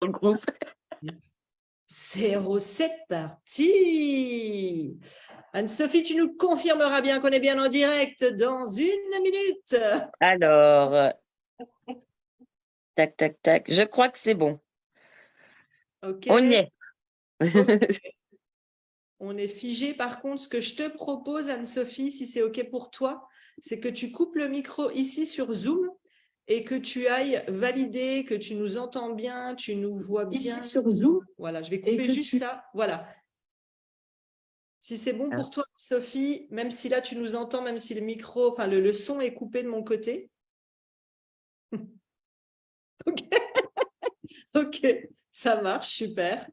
le groupe. 0, c'est parti. Anne-Sophie, tu nous confirmeras bien qu'on est bien en direct dans 1 minute. Alors, tac, tac, tac. Je crois que c'est bon. Ok. On y est. Okay. On est figé. Par contre, ce que je te propose, Anne-Sophie, si c'est OK pour toi, c'est que tu coupes le micro ici sur Zoom et que tu ailles valider, que tu nous entends bien, tu nous vois bien. Ici sur Zoom. Voilà, je vais couper juste ça. Voilà. Si c'est bon pour toi, Sophie, même si là tu nous entends, même si le micro, enfin le son est coupé de mon côté. OK. OK, ça marche, super.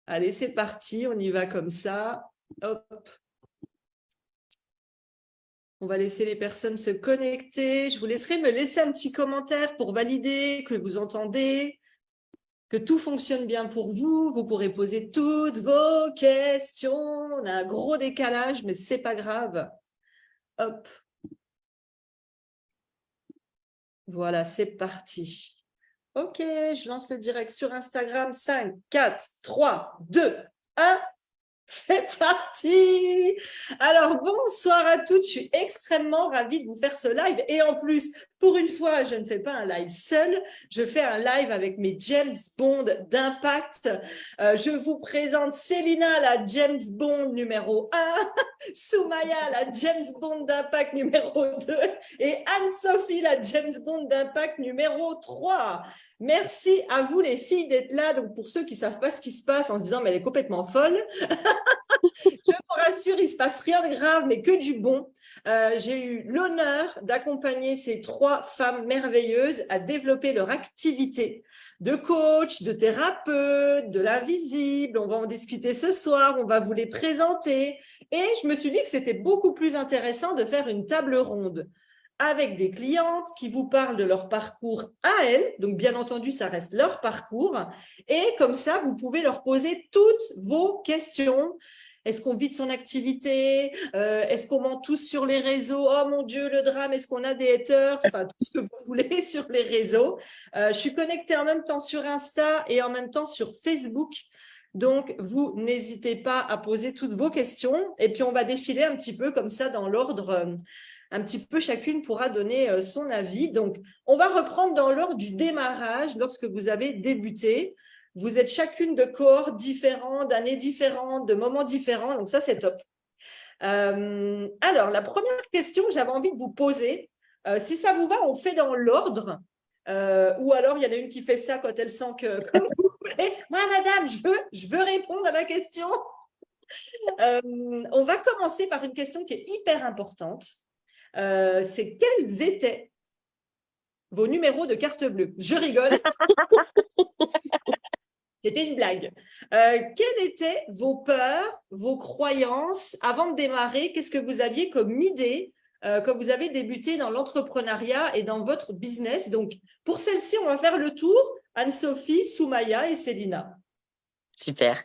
Allez, c'est parti, on y va comme ça. Hop. On va laisser les personnes se connecter. Je vous laisserai me laisser un petit commentaire pour valider que vous entendez, que tout fonctionne bien pour vous. Vous pourrez poser toutes vos questions. On a un gros décalage, mais c'est pas grave. Hop. Voilà, c'est parti. OK, je lance le direct sur Instagram. 5, 4, 3, 2, 1. C'est parti! Alors, bonsoir à toutes. Je suis extrêmement ravie de vous faire ce live. Et en plus, pour une fois, je ne fais pas un live seul. Je fais un live avec mes James Bond d'impact. Je vous présente Célina, la James Bond numéro 1, Soumaya, la James Bond d'impact numéro 2 et Anne-Sophie, la James Bond d'impact numéro 3. Merci à vous les filles d'être là. Donc, pour ceux qui ne savent pas ce qui se passe en se disant mais elle est complètement folle, je vous rassure, il ne se passe rien de grave, mais que du bon. J'ai eu l'honneur d'accompagner ces 3 femmes merveilleuses à développer leur activité de coach, de thérapeute, de l'invisible. On va en discuter ce soir, on va vous les présenter. Et je me suis dit que c'était beaucoup plus intéressant de faire une table ronde avec des clientes qui vous parlent de leur parcours à elles. Donc, bien entendu, ça reste leur parcours. Et comme ça, vous pouvez leur poser toutes vos questions. Est-ce qu'on vit de son activité? Est-ce qu'on ment tous sur les réseaux? Oh mon Dieu, le drame, est-ce qu'on a des haters? Enfin, tout ce que vous voulez sur les réseaux. Je suis connectée en même temps sur Insta et en même temps sur Facebook. Donc, vous n'hésitez pas à poser toutes vos questions. Et puis, on va défiler un petit peu comme ça dans l'ordre. Un petit peu, chacune pourra donner son avis. Donc, on va reprendre dans l'ordre du démarrage lorsque vous avez débuté. Vous êtes chacune de cohortes différentes, d'années différentes, de moments différents. Donc, ça, c'est top. Alors, la première question que j'avais envie de vous poser, si ça vous va, on fait dans l'ordre. Ou alors, il y en a une qui fait ça quand elle sent que, comme vous voulez. Moi, madame, je veux répondre à la question. On va commencer par une question qui est hyper importante. C'est quels étaient vos numéros de carte bleue? Je rigole. C'était une blague. Quelles étaient vos peurs, vos croyances avant de démarrer? Qu'est-ce que vous aviez comme idée quand vous avez débuté dans l'entrepreneuriat et dans votre business? Donc, pour celle-ci, on va faire le tour. Anne-Sophie, Soumaya et Célina. Super.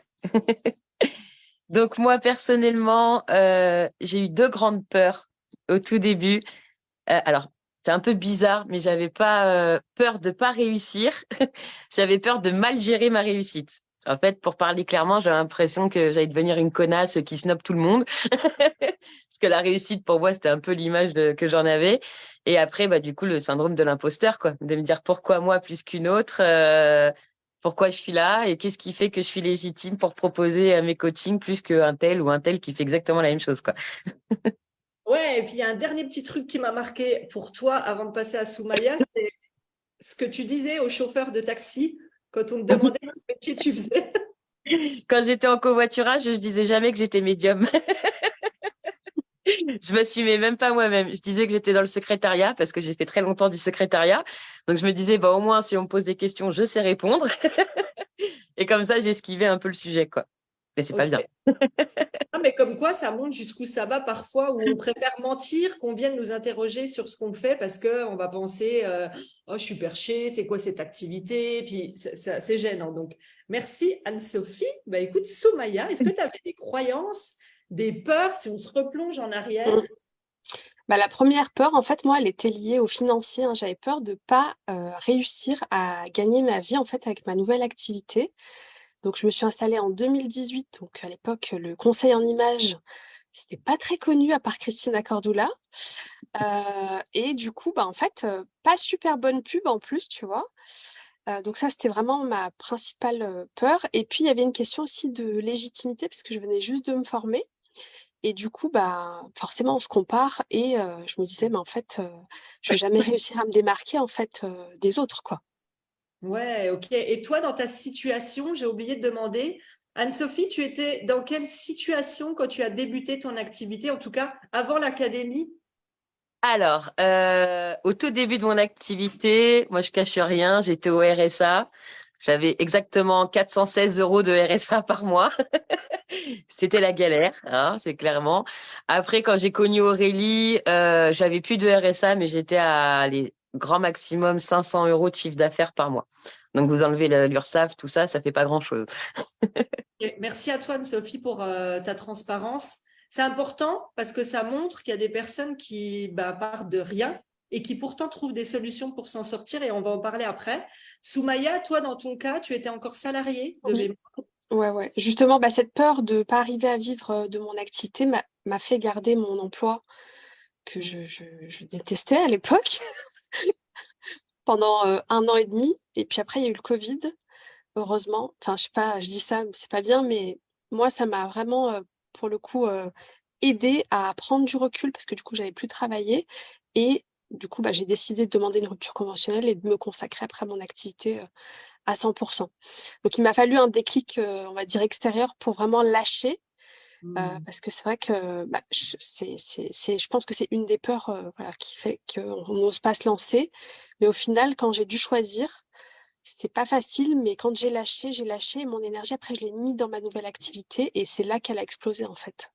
Donc, moi, personnellement, j'ai eu 2 grandes peurs au tout début. Alors, c'est un peu bizarre, mais j'avais pas peur de pas réussir. J'avais peur de mal gérer ma réussite. En fait, pour parler clairement, j'avais l'impression que j'allais devenir une connasse qui snobe tout le monde. Parce que la réussite, pour moi, c'était un peu l'image que j'en avais. Et après, bah, du coup, le syndrome de l'imposteur, quoi. De me dire pourquoi moi plus qu'une autre, pourquoi je suis là et qu'est-ce qui fait que je suis légitime pour proposer mes coachings plus qu'un tel ou un tel qui fait exactement la même chose, quoi. Ouais, et puis il y a un dernier petit truc qui m'a marqué pour toi avant de passer à Soumaya, c'est ce que tu disais au chauffeur de taxi quand on te demandait quel métier tu faisais. Quand j'étais en covoiturage, je disais jamais que j'étais médium. Je m'assumais même pas moi-même. Je disais que j'étais dans le secrétariat parce que j'ai fait très longtemps du secrétariat. Donc je me disais, bah, au moins, si on me pose des questions, je sais répondre. Et comme ça, j'esquivais un peu le sujet, quoi. Mais c'est pas Ok. bien. Ah, mais comme quoi, ça montre jusqu'où ça va parfois, où on préfère mentir qu'on vienne nous interroger sur ce qu'on fait parce qu'on va penser oh, je suis perché, c'est quoi cette activité? Puis c'est gênant. Donc, merci Anne-Sophie. Bah, écoute, Soumaya, est-ce que tu avais des croyances, des peurs, si on se replonge en arrière? Bah, la première peur, en fait, moi, elle était liée au financier, hein. J'avais peur de pas réussir à gagner ma vie, en fait, avec ma nouvelle activité. Donc, je me suis installée en 2018. Donc, à l'époque, le conseil en images, c'était pas très connu à part Christina Cordula. Et du coup, bah, en fait, pas super bonne pub en plus, tu vois. Donc ça, c'était vraiment ma principale peur. Et puis, il y avait une question aussi de légitimité, parce que je venais juste de me former. Et du coup, bah, forcément, on se compare. Et je me disais, mais en fait, je vais jamais réussir à me démarquer en fait des autres, quoi. Ouais, ok. Et toi, dans ta situation, j'ai oublié de demander, Anne-Sophie, tu étais dans quelle situation quand tu as débuté ton activité, en tout cas avant l'académie? Alors, au tout début de mon activité, moi, je cache rien, j'étais au RSA. J'avais exactement 416 euros de RSA par mois. C'était la galère, hein, c'est clairement. Après, quand j'ai connu Aurélie, j'avais plus de RSA, mais j'étais à les grands maximum 500 euros de chiffre d'affaires par mois. Donc, vous enlevez l'URSSAF, tout ça, ça fait pas grand-chose. Et merci à toi, Anne-Sophie, pour ta transparence. C'est important parce que ça montre qu'il y a des personnes qui partent de rien et qui pourtant trouvent des solutions pour s'en sortir, et on va en parler après. Soumaya, toi, dans ton cas, tu étais encore salariée de Oui, mémoire. ouais, ouais. Justement, bah, cette peur de pas arriver à vivre de mon activité m'a fait garder mon emploi que je détestais à l'époque pendant 1 an et demi. Et puis après, il y a eu le Covid, heureusement. Enfin, je sais pas, je dis ça, mais c'est pas bien, mais moi, ça m'a vraiment, pour le coup, aidé à prendre du recul parce que du coup, j'avais plus travaillé. Et du coup, bah, j'ai décidé de demander une rupture conventionnelle et de me consacrer après à mon activité à 100%. Donc, il m'a fallu un déclic, on va dire, extérieur pour vraiment lâcher. Parce que c'est vrai que bah, je pense que c'est une des peurs voilà, qui fait qu'on n'ose pas se lancer. Mais au final, quand j'ai dû choisir, c'est pas facile, mais quand j'ai lâché et mon énergie, après, je l'ai mis dans ma nouvelle activité et c'est là qu'elle a explosé en fait.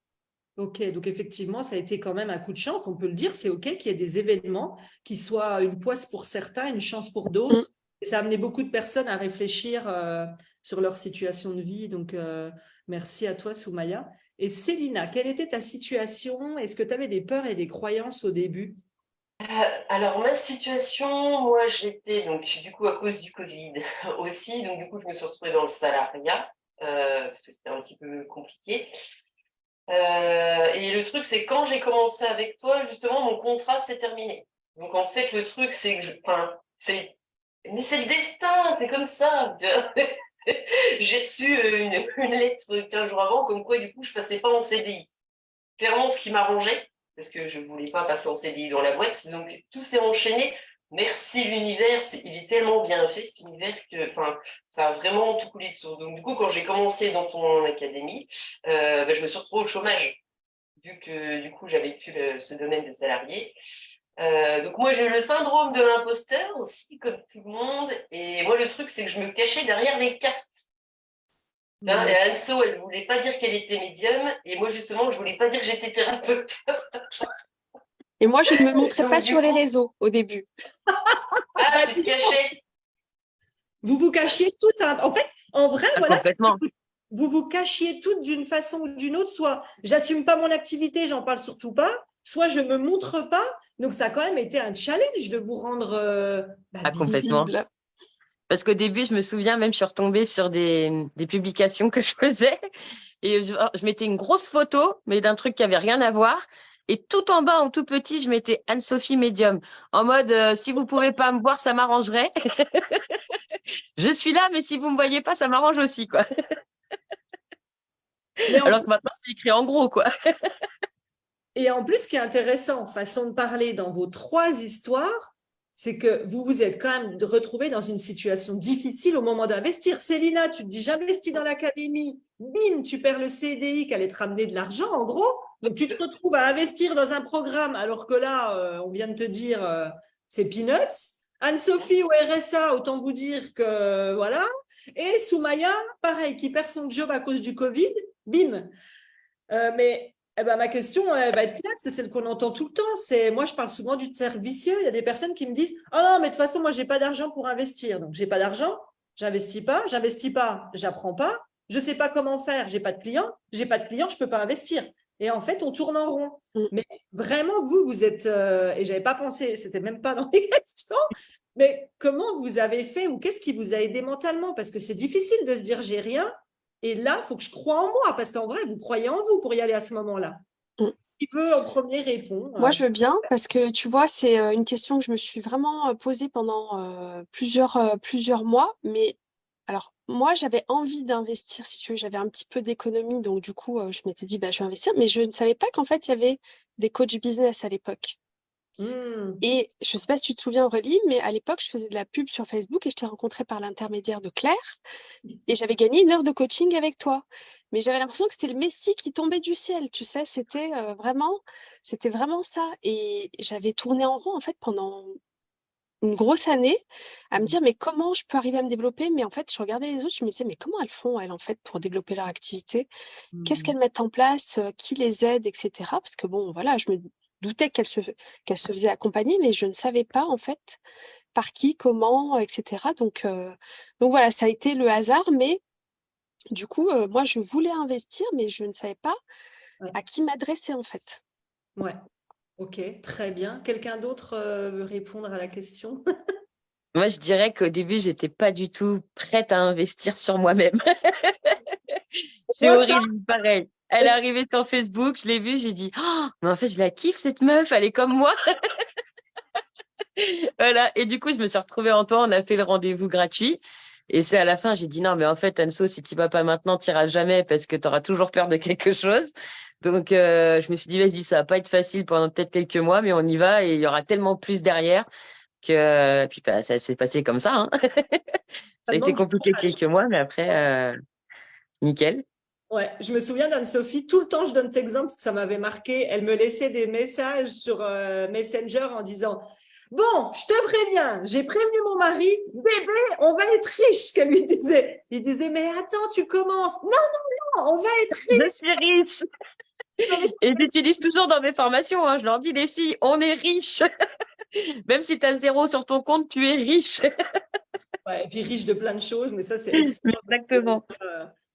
Ok, donc effectivement, ça a été quand même un coup de chance, on peut le dire, c'est ok qu'il y ait des événements qui soient une poisse pour certains, une chance pour Mm. d'autres. Et ça a amené beaucoup de personnes à réfléchir sur leur situation de vie. Donc, merci à toi, Soumaya. Et Célina, quelle était ta situation? Est-ce que tu avais des peurs et des croyances au début? Alors, ma situation, moi, j'étais, donc, du coup, à cause du Covid aussi, donc, du coup, je me suis retrouvée dans le salariat, parce que c'était un petit peu compliqué. Et le truc, c'est quand j'ai commencé avec toi, justement, mon contrat s'est terminé. Donc, en fait, le truc, c'est que enfin, mais c'est le destin, c'est comme ça. J'ai reçu une lettre 15 jours avant, comme quoi, du coup, je passais pas en CDI. Clairement, ce qui m'arrangeait, parce que je ne voulais pas passer en CDI dans la boîte, donc tout s'est enchaîné. Merci l'univers, il est tellement bien fait cet univers que ça a vraiment tout coulé de source. Donc du coup, quand j'ai commencé dans ton académie, je me suis retrouvée au chômage, vu que du coup, j'avais plus ce domaine de salarié. Donc moi, j'ai eu le syndrome de l'imposteur aussi, comme tout le monde. Et moi, le truc, c'est que je me cachais derrière les cartes. Et Anso, elle ne voulait pas dire qu'elle était médium, et moi, justement, je ne voulais pas dire que j'étais thérapeute. Et moi, je ne me montrais pas Donc, sur du les coup, réseaux au début. tu te cachais. Vous vous cachiez toutes. En fait, en vrai, Ah, voilà, complètement. vous vous cachiez toutes d'une façon ou d'une autre. Soit j'assume pas mon activité, j'en parle surtout pas, soit je me montre pas. Donc, ça a quand même été un challenge de vous rendre Ah, visible. complètement. Visible. Parce qu'au début, je me souviens même, je suis retombée sur des publications que je faisais et je mettais une grosse photo, mais d'un truc qui avait rien à voir. Et tout en bas, en tout petit, je mettais Anne-Sophie Médium. En mode, si vous pouvez pas me voir, ça m'arrangerait. Je suis là, mais si vous me voyez pas, ça m'arrange aussi, quoi. Mais en Alors que maintenant, c'est écrit en gros, quoi. Et en plus, ce qui est intéressant, façon de parler dans vos trois histoires, c'est que vous vous êtes quand même retrouvés dans une situation difficile au moment d'investir. Célina, tu te dis, j'investis dans l'académie, bim, tu perds le CDI qui allait te ramener de l'argent, en gros. Donc, tu te retrouves à investir dans un programme, alors que là, on vient de te dire, c'est peanuts. Anne-Sophie au RSA, autant vous dire que voilà. Et Soumaya, pareil, qui perd son job à cause du Covid, bim. Mais ma question, elle va être claire, c'est celle qu'on entend tout le temps. C'est moi, je parle souvent du cercle vicieux. Il y a des personnes qui me disent, ah non, mais de toute façon, moi, j'ai pas d'argent pour investir. Donc, j'ai pas d'argent, j'investis pas, j'apprends pas, je sais pas comment faire, j'ai pas de clients, je peux pas investir. et en fait, on tourne en rond. Mm. Mais vraiment, vous êtes, et j'avais pas pensé, c'était même pas dans les questions, mais comment vous avez fait ou qu'est-ce qui vous a aidé mentalement? Parce que c'est difficile de se dire j'ai rien, et là, il faut que je croie en moi, parce qu'en vrai, vous croyez en vous pour y aller à ce moment-là. Mm. Qui veut en premier répondre? Moi, je veux bien parce que tu vois, c'est une question que je me suis vraiment posée pendant plusieurs mois. Mais alors, moi, j'avais envie d'investir, si tu veux, j'avais un petit peu d'économie. Donc, du coup, je m'étais dit, bah, je vais investir. Mais je ne savais pas qu'en fait, il y avait des coachs business à l'époque. Hmm. Et je ne sais pas si tu te souviens, Aurélie, mais à l'époque, je faisais de la pub sur Facebook et je t'ai rencontrée par l'intermédiaire de Claire. Et j'avais gagné 1 heure de coaching avec toi. Mais j'avais l'impression que c'était le Messie qui tombait du ciel, tu sais, c'était vraiment ça. Et j'avais tourné en rond, en fait, pendant une grosse année, à me dire, mais comment je peux arriver à me développer? Mais en fait, je regardais les autres, je me disais, mais comment elles font, elles, en fait, pour développer leur activité? Qu'est-ce qu'elles mettent en place? Qui les aide, etc. Parce que bon, voilà, je me doutais qu'elles se faisaient accompagner, mais je ne savais pas, en fait, par qui, comment, etc. Donc voilà, ça a été le hasard, mais du coup, moi, je voulais investir, mais je ne savais pas Ouais. à qui m'adresser, en fait. Ouais, ok, très bien. Quelqu'un d'autre veut répondre à la question? Moi, je dirais qu'au début, j'étais pas du tout prête à investir sur moi-même. C'est Moi, ça, horrible, pareil. Elle est arrivée sur Facebook, je l'ai vue, j'ai dit, oh, mais en fait, je la kiffe, cette meuf, elle est comme moi. Voilà. Et du coup, je me suis retrouvée en toi, on a fait le rendez-vous gratuit. Et c'est à la fin, j'ai dit, non, mais en fait, Anso, si tu vas pas maintenant, tu n'iras jamais parce que tu auras toujours peur de quelque chose. Donc, je me suis dit, vas-y, ça va pas être facile pendant peut-être quelques mois, mais on y va et il y aura tellement plus derrière que, puis bah, ça s'est passé comme ça, hein. Ça a été demande du compliqué courage. quelques mois, mais après, nickel. Ouais, je me souviens d'Anne-Sophie, tout le temps je donne cet exemple parce que ça m'avait marqué. Elle me laissait des messages sur Messenger en disant bon, je te préviens, j'ai prévenu mon mari, bébé, on va être riche, qu'elle lui disait. Il disait mais attends, tu commences. Non, non, non, on va être Je riche. suis riche. Et j'utilise toujours dans mes formations, hein, je leur dis, les filles, on est riches. Même si tu as 0 sur ton compte, tu es riche. Ouais, et puis riche de plein de choses, mais ça c'est excellent. Exactement.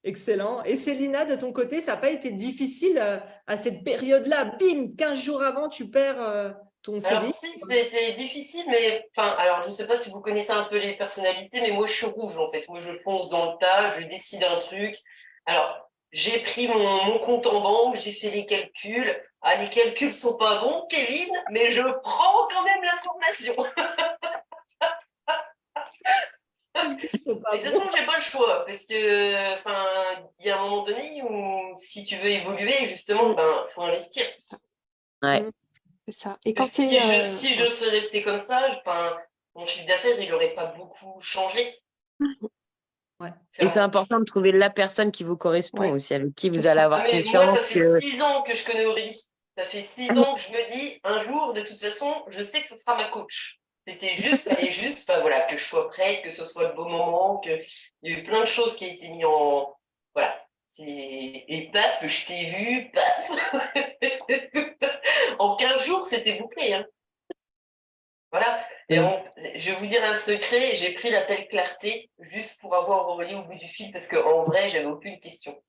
Excellent. Et Célina, de ton côté, ça n'a pas été difficile à cette période-là? Bim, 15 jours avant, tu perds ton Alors CDI. si, c'était difficile, mais enfin, alors je ne sais pas si vous connaissez un peu les personnalités, mais moi je suis rouge en fait. Moi je fonce dans le tas, je décide un truc. Alors j'ai pris mon compte en banque, j'ai fait les calculs. Ah, les calculs sont pas bons, Kevin, mais je prends quand même l'information. C'est pas Mais de toute bon. façon, j'ai pas le choix parce que, enfin, il y a un moment donné où si tu veux évoluer, justement, Mm. ben, faut investir. Ouais. C'est ça. Et Que quand tu es... si je serais restée comme ça, enfin, mon chiffre d'affaires, il n'aurait pas beaucoup changé. Ouais. Et c'est important de trouver la personne qui vous correspond Ouais, aussi, avec qui c'est vous allez ça. Ah, avoir mais moi, ça confiance. fait 6 ans que je connais Aurélie. Ça fait 6 ans que je me dis, un jour, de toute façon, je sais que ce sera ma coach. C'était juste, fallait juste, enfin, voilà, que je sois prête, que ce soit le bon moment, qu'il y a eu plein de choses qui ont été mises en. Voilà. Et paf, que je t'ai vu, paf. En 15 jours, c'était bouclé. Hein. Voilà. Et je vais vous dire un secret, j'ai pris l'appel clarté juste pour avoir Aurélie au bout du fil parce qu'en vrai, j'avais aucune question.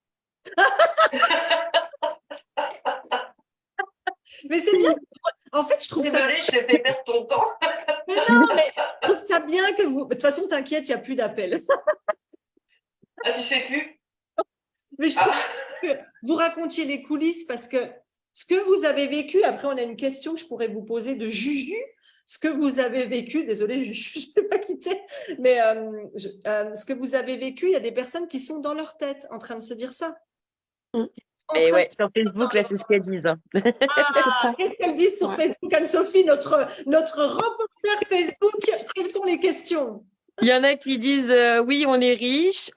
Mais c'est bien. En fait, je trouve ça. Désolée, je te fais perdre ton temps. Mais non, mais je trouve ça bien que vous. De toute façon, t'inquiète, il n'y a plus d'appel. Ah, tu fais plus? Mais je trouve que vous racontiez les coulisses parce que ce que vous avez vécu, après, on a une question que je pourrais vous poser de Juju. Ce que vous avez vécu, désolée, je ne sais pas qui c'est, mais ce que vous avez vécu, il y a des personnes qui sont dans leur tête en train de se dire ça. Mm. En Et train ouais, sur Facebook, là, c'est ce qu'elles disent, hein. C'est ça. Qu'est-ce qu'elles disent sur Ouais. Facebook, Anne-Sophie, notre reporter Facebook? Quelles sont les questions? Il y en a qui disent oui, on est riche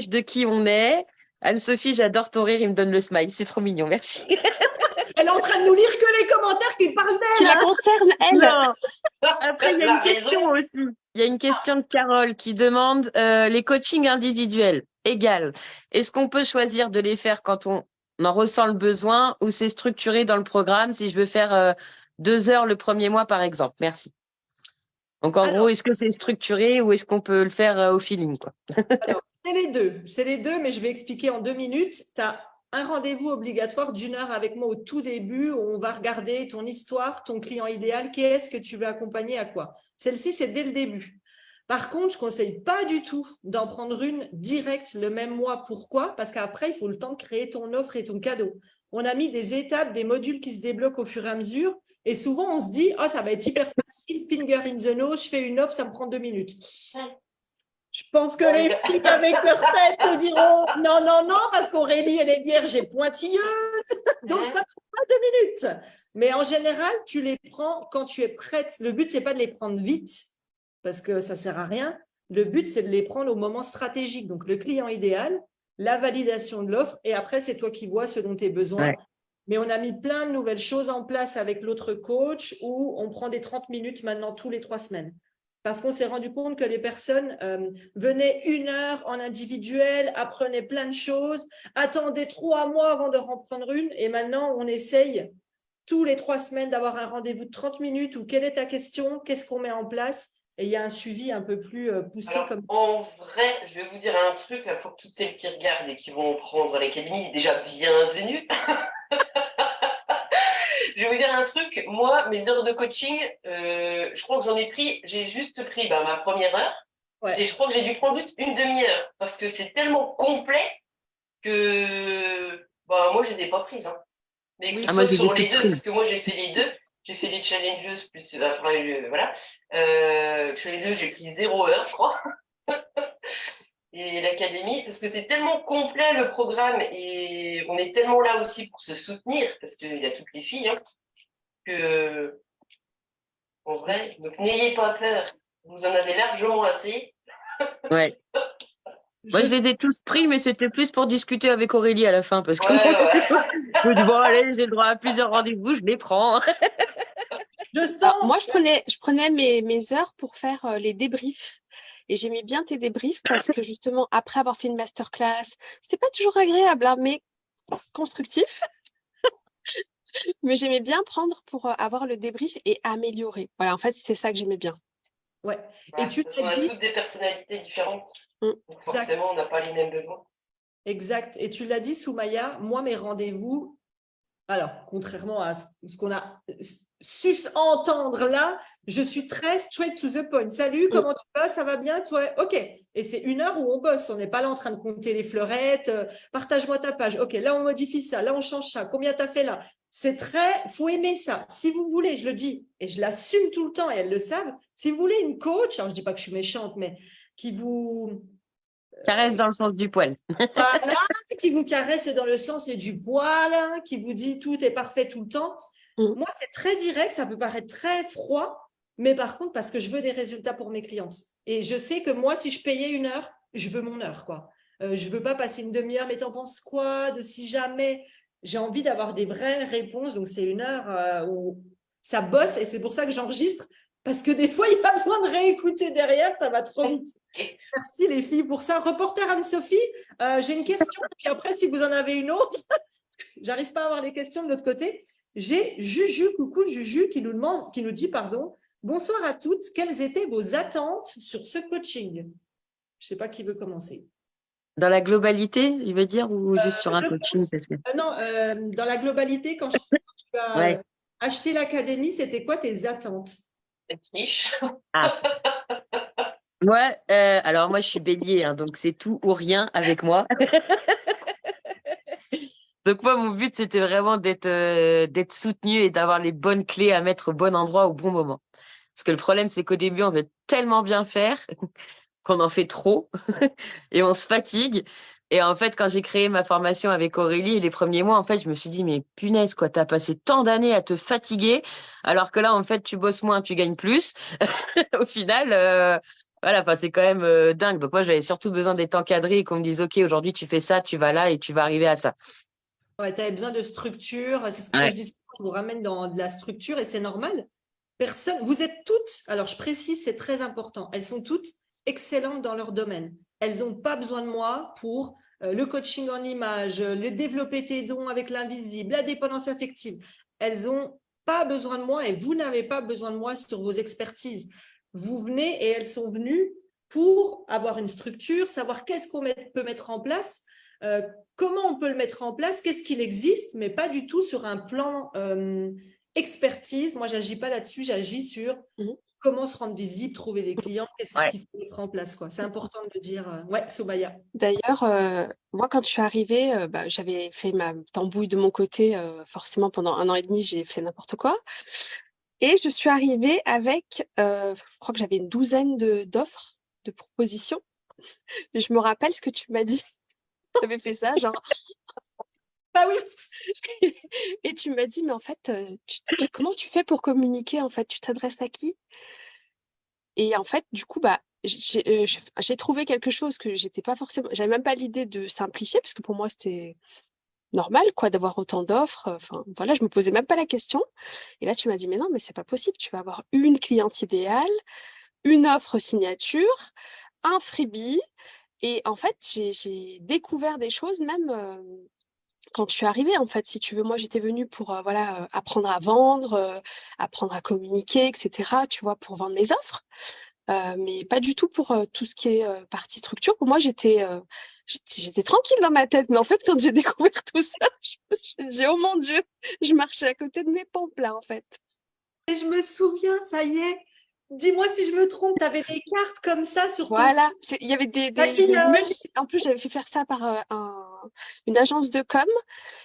de qui on est. Anne-Sophie, j'adore ton rire, il me donne le smile. C'est trop mignon, merci. Elle est en train de nous lire que les commentaires qui parlent Qui d'elle. la concerne, elle. Non. Après, il y a La une question raison. aussi. Il y a une question de Carole qui demande les coachings individuels, égal. Est-ce qu'on peut choisir de les faire quand on en ressent le besoin ou c'est structuré dans le programme si je veux faire 2 heures le premier mois, par exemple? Merci. Donc, en gros, est-ce que c'est structuré ou est-ce qu'on peut le faire au feeling, quoi? Alors, c'est les deux, mais je vais expliquer en 2 minutes. Tu as un rendez-vous obligatoire d'1 heure avec moi au tout début où on va regarder ton histoire, ton client idéal, qu'est-ce que tu veux accompagner à quoi. Celle-ci, c'est dès le début. Par contre, je ne conseille pas du tout d'en prendre une directe le même mois. Pourquoi? Parce qu'après, il faut le temps de créer ton offre et ton cadeau. On a mis des étapes, des modules qui se débloquent au fur et à mesure. Et souvent, on se dit, oh, ça va être hyper facile, finger in the nose, je fais une offre, ça me prend 2 minutes. Je pense que les filles avec leur tête te diront non, non, non, parce qu'Aurélie, elle est vierge et pointilleuse. Donc, ça ne prend pas 2 minutes. Mais en général, tu les prends quand tu es prête. Le but, ce n'est pas de les prendre vite, parce que ça ne sert à rien. Le but, c'est de les prendre au moment stratégique. Donc, le client idéal, la validation de l'offre, et après, c'est toi qui vois ce dont tu as besoin. Ouais. Mais on a mis plein de nouvelles choses en place avec l'autre coach où on prend des 30 minutes maintenant tous les 3 semaines. Parce qu'on s'est rendu compte que les personnes venaient 1 heure en individuel, apprenaient plein de choses, attendaient 3 mois avant de reprendre une. Et maintenant, on essaye tous les 3 semaines d'avoir un rendez-vous de 30 minutes où quelle est ta question, qu'est-ce qu'on met en place. Et il y a un suivi un peu plus poussé. Alors, en vrai, je vais vous dire un truc là, pour toutes celles qui regardent et qui vont prendre l'académie. Déjà, bienvenue. Je vais vous dire un truc. Moi, mes heures de coaching, je crois que j'ai juste pris ma première heure. Ouais. Et je crois que j'ai dû prendre juste une demi-heure parce que c'est tellement complet que moi, je ne les ai pas prises. Hein. Mais que ce soit sur les deux, parce que moi, j'ai fait les deux. J'ai fait les challenges plus voilà. Challenges, j'ai pris 0 heure, je crois. Et l'académie, parce que c'est tellement complet le programme et on est tellement là aussi pour se soutenir, parce qu'il y a toutes les filles, hein, que en vrai, donc n'ayez pas peur, vous en avez largement assez. Ouais. Moi, je les ai tous pris, mais c'était plus pour discuter avec Aurélie à la fin, parce que je me dis, bon, allez, j'ai le droit à plusieurs rendez-vous, je les prends. Alors, moi, je prenais mes heures pour faire les débriefs. Et j'aimais bien tes débriefs parce que justement, après avoir fait une masterclass, c'était pas toujours agréable, hein, mais constructif. Mais j'aimais bien prendre pour avoir le débrief et améliorer. Voilà, en fait, c'était ça que j'aimais bien. Ouais. Et on a toutes des personnalités différentes. Donc forcément, on n'a pas les mêmes besoins. Exact. Et tu l'as dit, Soumaya, moi, mes rendez-vous, alors, contrairement à ce qu'on a su entendre là, je suis très straight to the point. Salut, comment tu vas? Ça va bien, toi? OK. Et c'est 1 heure où on bosse. On n'est pas là en train de compter les fleurettes. Partage-moi ta page. OK, là, on modifie ça. Là, on change ça. Combien tu as fait là? C'est très… faut aimer ça. Si vous voulez, je le dis, et je l'assume tout le temps, et elles le savent, si vous voulez une coach, alors je ne dis pas que je suis méchante, mais qui vous… caresse dans le sens du poil. Voilà, qui vous caresse dans le sens du poil, qui vous dit tout est parfait tout le temps. Moi, c'est très direct, ça peut paraître très froid, mais par contre, parce que je veux des résultats pour mes clientes. Et je sais que moi, si je payais 1 heure, je veux mon heure, quoi. Je ne veux pas passer une demi-heure, mais t'en penses quoi de si jamais… J'ai envie d'avoir des vraies réponses, donc c'est 1 heure où ça bosse, et c'est pour ça que j'enregistre, parce que des fois, il y a besoin de réécouter derrière, ça va trop vite. Merci les filles pour ça. Reporter Anne-Sophie, j'ai une question, puis après, si vous en avez une autre, j'arrive pas à avoir les questions de l'autre côté. J'ai Juju, coucou Juju, qui nous dit, bonsoir à toutes, quelles étaient vos attentes sur ce coaching? Je ne sais pas qui veut commencer. Dans la globalité, il veut dire, ou juste sur un coaching Non, dans la globalité, quand tu as acheté l'académie, c'était quoi tes attentes? Être riche. Ouais, alors moi je suis bélier, hein, donc c'est tout ou rien avec moi. Donc moi mon but c'était vraiment d'être soutenue et d'avoir les bonnes clés à mettre au bon endroit au bon moment. Parce que le problème c'est qu'au début on veut tellement bien faire qu'on en fait trop et on se fatigue. Et en fait quand j'ai créé ma formation avec Aurélie les premiers mois, en fait je me suis dit mais punaise quoi, t'as passé tant d'années à te fatiguer alors que là en fait tu bosses moins, tu gagnes plus. Au final, voilà, c'est quand même dingue. Donc moi j'avais surtout besoin d'être encadrée et qu'on me dise ok aujourd'hui tu fais ça, tu vas là et tu vas arriver à ça. Ouais, tu avais besoin de structure, c'est ce que je dis, je vous ramène dans de la structure et c'est normal. Vous êtes toutes, alors je précise, c'est très important, elles sont toutes excellentes dans leur domaine. Elles n'ont pas besoin de moi pour le coaching en image, le développer tes dons avec l'invisible, la dépendance affective. Elles n'ont pas besoin de moi et vous n'avez pas besoin de moi sur vos expertises. Vous venez et elles sont venues pour avoir une structure, savoir qu'est-ce qu'on peut mettre en place. comment on peut le mettre en place, qu'est-ce qu'il existe, mais pas du tout sur un plan expertise. Moi, je n'agis pas là-dessus, j'agis sur comment se rendre visible, trouver des clients, qu'est-ce qu'il faut mettre en place, quoi. C'est important de le dire. Ouais, Soubaya. D'ailleurs, moi, quand je suis arrivée, j'avais fait ma tambouille de mon côté. Forcément, pendant 1 an et demi, j'ai fait n'importe quoi. Et je suis arrivée avec, je crois que j'avais une douzaine d'offres, de propositions. Et je me rappelle ce que tu m'as dit. Tu avais fait ça, genre. Ah oui. Et tu m'as dit, mais en fait, comment tu fais pour communiquer, en fait? Tu t'adresses à qui? Et en fait, du coup, j'ai trouvé quelque chose que j'avais même pas l'idée de simplifier, parce que pour moi, c'était normal, quoi, d'avoir autant d'offres. Enfin, voilà, je me posais même pas la question. Et là, tu m'as dit, mais non, mais c'est pas possible. Tu vas avoir une cliente idéale, une offre signature, un freebie. Et en fait, j'ai découvert des choses même quand je suis arrivée, en fait, si tu veux. Moi, j'étais venue pour apprendre à vendre, apprendre à communiquer, etc., tu vois, pour vendre mes offres. Mais pas du tout pour tout ce qui est partie structure. Pour moi, j'étais tranquille dans ma tête. Mais en fait, quand j'ai découvert tout ça, je me suis dit, oh mon Dieu, je marchais à côté de mes pompes là, en fait. Et je me souviens, ça y est. Dis-moi si je me trompe, tu avais des cartes comme ça sur ton Voilà, il y avait des menus. En plus, j'avais fait faire ça par une agence de com.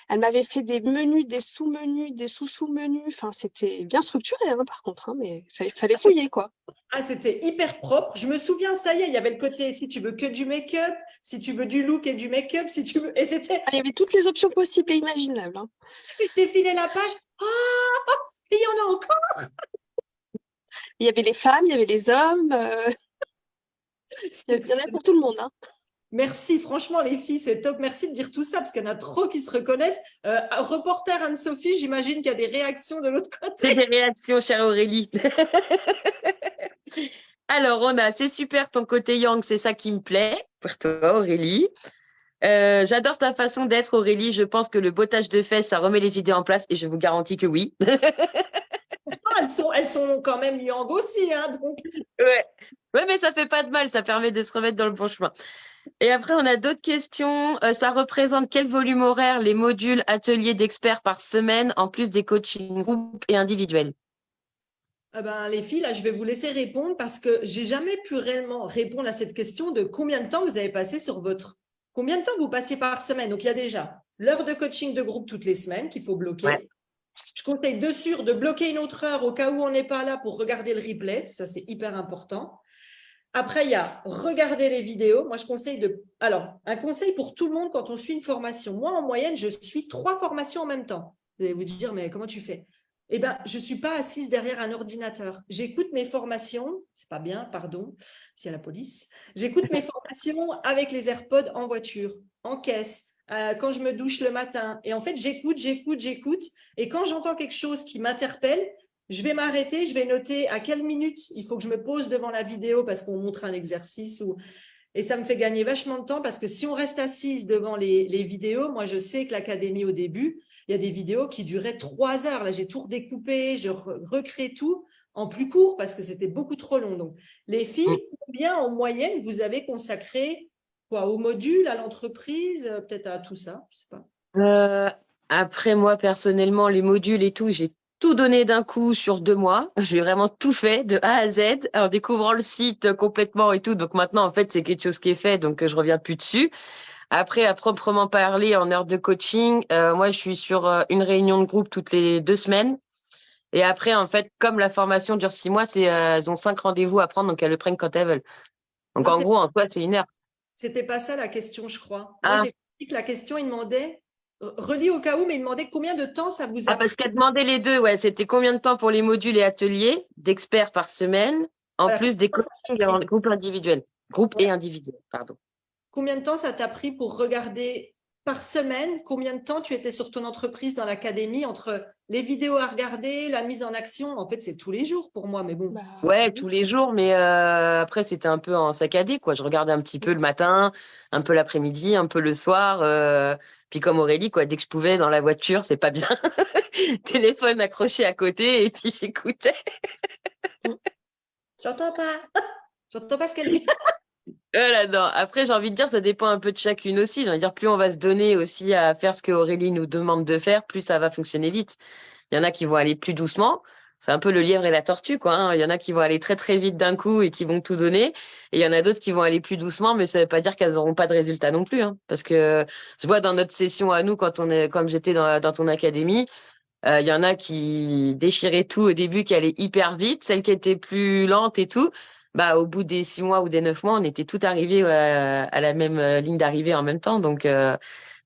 Elle m'avait fait des menus, des sous-menus, des sous-sous-menus. Enfin, c'était bien structuré, hein, par contre, hein, mais fallait fouiller, quoi. Ah, c'était hyper propre. Je me souviens, ça y est, il y avait le côté si tu veux que du make-up, si tu veux du look et du make-up, si tu veux. Et c'était. Il y avait toutes les options possibles et imaginables. Hein. Je défilais la page. Ah, il y en a encore. Il y avait les femmes, il y avait les hommes. Il y en avait pour tout le monde. Hein. Merci, franchement, les filles, c'est top. Merci de dire tout ça parce qu'il y en a trop qui se reconnaissent. Reporter Anne-Sophie, j'imagine qu'il y a des réactions de l'autre côté. C'est des réactions, chère Aurélie. Alors, c'est super ton côté yang, c'est ça qui me plaît pour toi, Aurélie. J'adore ta façon d'être, Aurélie. Je pense que le bottage de fesses, ça remet les idées en place et je vous garantis que oui. Elles sont quand même yang aussi. Hein, donc. Ouais, mais ça fait pas de mal, ça permet de se remettre dans le bon chemin. Et après, on a d'autres questions. Ça représente quel volume horaire les modules ateliers d'experts par semaine, en plus des coachings groupes et individuels? Les filles, là, je vais vous laisser répondre parce que j'ai jamais pu réellement répondre à cette question de combien de temps vous avez passé sur votre… Combien de temps vous passiez par semaine? Donc, il y a déjà l'heure de coaching de groupe toutes les semaines qu'il faut bloquer. Ouais. Je conseille de bloquer une autre heure au cas où on n'est pas là pour regarder le replay. Ça, c'est hyper important. Après, il y a regarder les vidéos. Moi, je conseille Alors, un conseil pour tout le monde quand on suit une formation. Moi, en moyenne, je suis 3 formations en même temps. Vous allez vous dire, mais comment tu fais? Eh bien, je ne suis pas assise derrière un ordinateur. J'écoute mes formations, c'est pas bien, pardon, s'il y a la police. J'écoute mes formations avec les AirPods en voiture, en caisse, quand je me douche le matin. Et en fait, j'écoute. Et quand j'entends quelque chose qui m'interpelle, je vais m'arrêter, je vais noter à quelle minute il faut que je me pose devant la vidéo parce qu'on montre un exercice. Et ça me fait gagner vachement de temps parce que si on reste assise devant les vidéos, moi, je sais que l'académie, au début, il y a des vidéos qui duraient 3 heures. Là, j'ai tout redécoupé, je recrée tout en plus court parce que c'était beaucoup trop long. Donc, les filles, combien en moyenne vous avez consacré au module, à l'entreprise, peut-être à tout ça? Je sais pas. Après, moi, personnellement, les modules et tout, j'ai tout donné d'un coup sur 2 mois. J'ai vraiment tout fait de A à Z en découvrant le site complètement et tout. Donc maintenant, en fait, c'est quelque chose qui est fait, donc je reviens plus dessus. Après, à proprement parler, en heure de coaching, moi, je suis sur une réunion de groupe toutes les 2 semaines. Et après, en fait, comme la formation dure 6 mois, elles ont 5 rendez-vous à prendre, donc elles le prennent quand elles veulent. Donc en gros, en soi, c'est 1 heure. C'était pas ça la question, je crois. Moi, j'ai compris que la question, il demandait… Relis au cas où, mais il demandait combien de temps ça vous a pris. Parce qu'elle demandait les deux, ouais. C'était combien de temps pour les modules et ateliers d'experts par semaine, en plus des coachings en groupe individuel. Groupe et individuel, pardon. Combien de temps ça t'a pris pour regarder par semaine? Combien de temps tu étais sur ton entreprise dans l'académie entre les vidéos à regarder, la mise en action? En fait, c'est tous les jours pour moi, mais bon. Ouais, tous les jours, mais après, c'était un peu en saccadé, quoi. Je regardais un petit peu le matin, un peu l'après-midi, un peu le soir. Puis comme Aurélie, quoi, dès que je pouvais dans la voiture, c'est pas bien. Téléphone accroché à côté et puis j'écoutais. J'entends pas ce qu'elle dit. Voilà, non. Après, j'ai envie de dire, ça dépend un peu de chacune aussi. J'ai envie de dire, plus on va se donner aussi à faire ce que Aurélie nous demande de faire, plus ça va fonctionner vite. Il y en a qui vont aller plus doucement. C'est un peu le lièvre et la tortue, quoi, hein. Il y en a qui vont aller très très vite d'un coup et qui vont tout donner. Et il y en a d'autres qui vont aller plus doucement, mais ça veut pas dire qu'elles n'auront pas de résultats non plus, hein. Parce que je vois dans notre session à nous, comme j'étais dans ton académie, il y en a qui déchiraient tout au début, qui allaient hyper vite. Celles qui étaient plus lentes et tout, bah, au bout des 6 mois ou des 9 mois, on était toutes arrivées à la même ligne d'arrivée en même temps. Donc,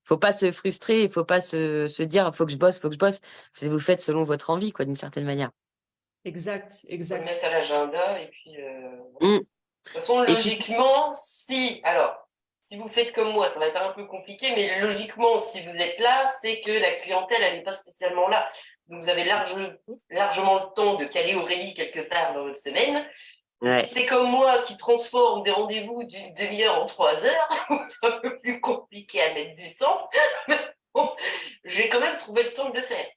faut pas se frustrer, il faut pas se dire, faut que je bosse, faut que je bosse. Vous faites selon votre envie, quoi, d'une certaine manière. Exact, Faut le exact. mettre à l'agenda et puis Mm. de toute façon, Et logiquement, si vous faites comme moi, ça va être un peu compliqué, mais logiquement, si vous êtes là, c'est que la clientèle, elle n'est pas spécialement là. Donc, vous avez largement le temps de caler Aurélie quelque part dans votre semaine. ouais. Si c'est comme moi qui transforme des rendez-vous d'une demi-heure en 3 heures, c'est un peu plus compliqué à mettre du temps. Mais bon, j'ai quand même trouvé le temps de le faire.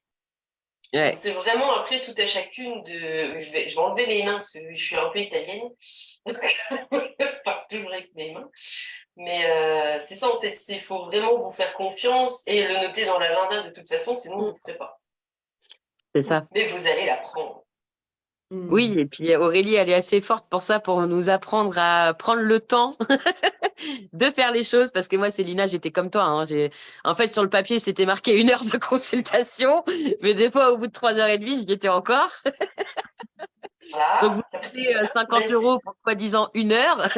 Ouais. C'est vraiment après tout à chacune de. Je vais enlever mes mains parce que je suis un peu italienne. Donc, je pars toujours avec mes mains. Mais c'est ça en fait, il faut vraiment vous faire confiance et le noter dans l'agenda de toute façon, sinon vous ne le ferez pas. C'est ça. Mais vous allez l'apprendre. Oui, et puis Aurélie, elle est assez forte pour ça, pour nous apprendre à prendre le temps de faire les choses. Parce que moi, Célina, j'étais comme toi, hein. En fait, sur le papier, c'était marqué 1 heure de consultation. Mais des fois, au bout de 3h30, j'y étais encore. Voilà. Donc, vous payez 50 € pour soi-disant 1 heure.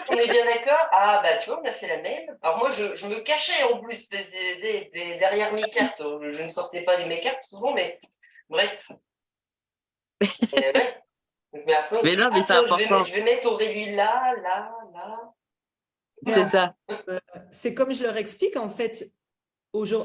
On est bien d'accord. Ah, bah, tu vois, on a fait la même. Alors, moi, je me cachais en plus derrière mes cartes. Je ne sortais pas de mes cartes souvent, mais bref. Ouais. Mais après, Mais non, mais c'est important. je vais mettre Aurélie là, là, là. C'est ça. C'est comme je leur explique, en fait,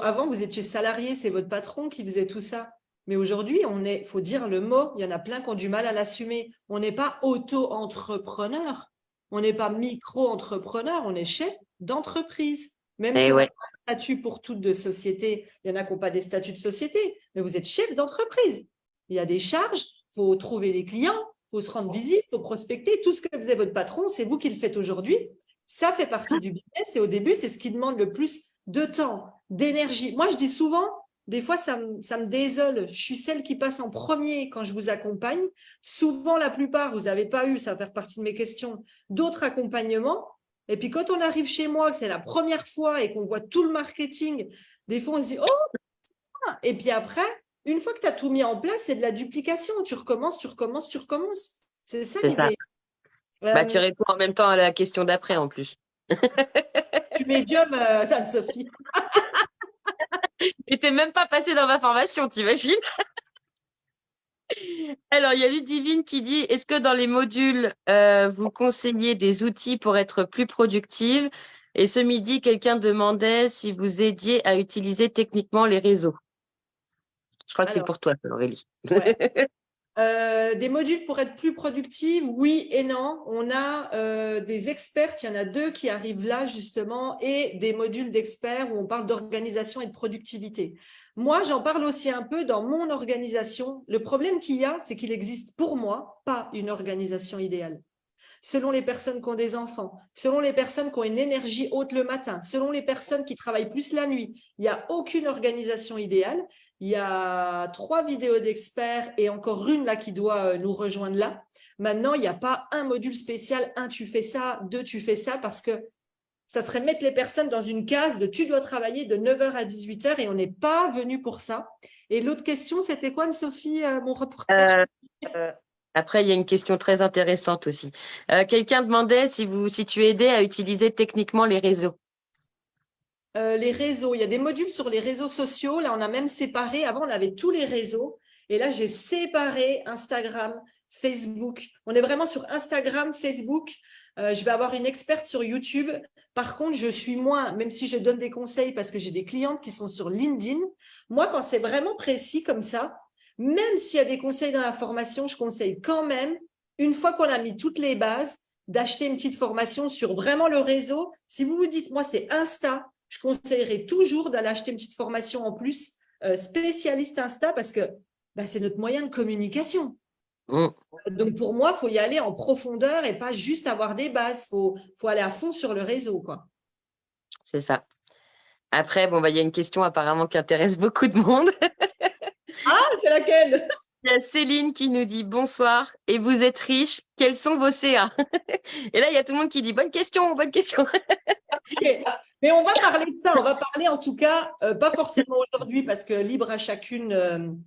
avant, vous étiez salarié, c'est votre patron qui faisait tout ça. Mais aujourd'hui, faut dire le mot, il y en a plein qui ont du mal à l'assumer. On n'est pas auto-entrepreneur, on n'est pas micro-entrepreneur, on est chef d'entreprise. Même Et si on a ouais. un statut pour toutes de société, il y en a qui n'ont pas des statuts de société, mais vous êtes chef d'entreprise. Il y a des charges, il faut trouver les clients, il faut se rendre visite, il faut prospecter. Tout ce que faisait votre patron, c'est vous qui le faites aujourd'hui. Ça fait partie du business et au début, c'est ce qui demande le plus de temps, d'énergie. Moi, je dis souvent, des fois, ça me désole. Je suis celle qui passe en premier quand je vous accompagne. Souvent, la plupart, vous n'avez pas eu, ça va faire partie de mes questions, d'autres accompagnements. Et puis, quand on arrive chez moi, que c'est la première fois et qu'on voit tout le marketing, des fois, on se dit, oh, et puis après, une fois que tu as tout mis en place, c'est de la duplication. Tu recommences, tu recommences, tu recommences. C'est ça C'est ça. l'idée. Bah, tu réponds en même temps à la question d'après, en plus. Tu médium, Anne-Sophie. Et t'es même pas passé dans ma formation, t'imagines? Alors, il y a Ludivine qui dit, est-ce que dans les modules, vous conseillez des outils pour être plus productive? Et ce midi, quelqu'un demandait si vous aidiez à utiliser techniquement les réseaux. Je crois que c'est pour toi, Aurélie. Ouais. Des modules pour être plus productive, oui et non. On a des experts, il y en a 2 qui arrivent là justement, et des modules d'experts où on parle d'organisation et de productivité. Moi, j'en parle aussi un peu dans mon organisation. Le problème qu'il y a, c'est qu'il existe pour moi pas une organisation idéale. Selon les personnes qui ont des enfants, selon les personnes qui ont une énergie haute le matin, selon les personnes qui travaillent plus la nuit, il n'y a aucune organisation idéale. Il y a 3 vidéos d'experts et encore une là qui doit nous rejoindre là. Maintenant, il n'y a pas un module spécial, 1 tu fais ça, 2 tu fais ça, parce que ça serait mettre les personnes dans une case de tu dois travailler de 9h à 18h et on n'est pas venu pour ça. Et l'autre question, c'était quoi, Anne-Sophie, mon reporter? Après, il y a une question très intéressante aussi. Quelqu'un demandait si tu aidais à utiliser techniquement les réseaux. Les réseaux, il y a des modules sur les réseaux sociaux. Là, on a même séparé. Avant, on avait tous les réseaux. Et là, j'ai séparé Instagram, Facebook. On est vraiment sur Instagram, Facebook. Je vais avoir une experte sur YouTube. Par contre, je suis moins, même si je donne des conseils parce que j'ai des clientes qui sont sur LinkedIn. Moi, quand c'est vraiment précis comme ça, même s'il y a des conseils dans la formation, je conseille quand même, une fois qu'on a mis toutes les bases, d'acheter une petite formation sur vraiment le réseau. Si vous vous dites, moi, c'est Insta, je conseillerais toujours d'aller acheter une petite formation en plus spécialiste Insta parce que c'est notre moyen de communication. Mm, Donc, pour moi, il faut y aller en profondeur et pas juste avoir des bases. Faut aller à fond sur le réseau, quoi. c'est ça. Après, bon, bah, il y a une question apparemment qui intéresse beaucoup de monde. Ah, c'est laquelle? Il y a Céline qui nous dit bonsoir et vous êtes riche, quels sont vos CA? Et là, il y a tout le monde qui dit bonne question, bonne question. Ok. Mais on va parler de ça. On va parler en tout cas, pas forcément aujourd'hui parce que libre à chacune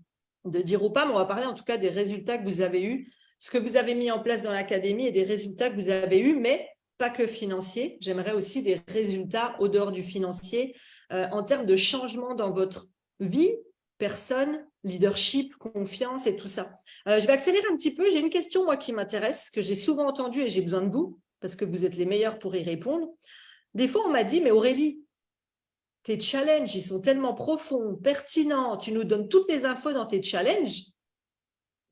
de dire ou pas, mais on va parler en tout cas des résultats que vous avez eus, ce que vous avez mis en place dans l'académie et des résultats que vous avez eus, mais pas que financiers. J'aimerais aussi des résultats au dehors du financier en termes de changement dans votre vie, personne, leadership, confiance et tout ça. Je vais accélérer un petit peu. J'ai une question, moi, qui m'intéresse, que j'ai souvent entendue et j'ai besoin de vous parce que vous êtes les meilleurs pour y répondre. Des fois, on m'a dit, mais Aurélie, tes challenges, ils sont tellement profonds, pertinents, tu nous donnes toutes les infos dans tes challenges,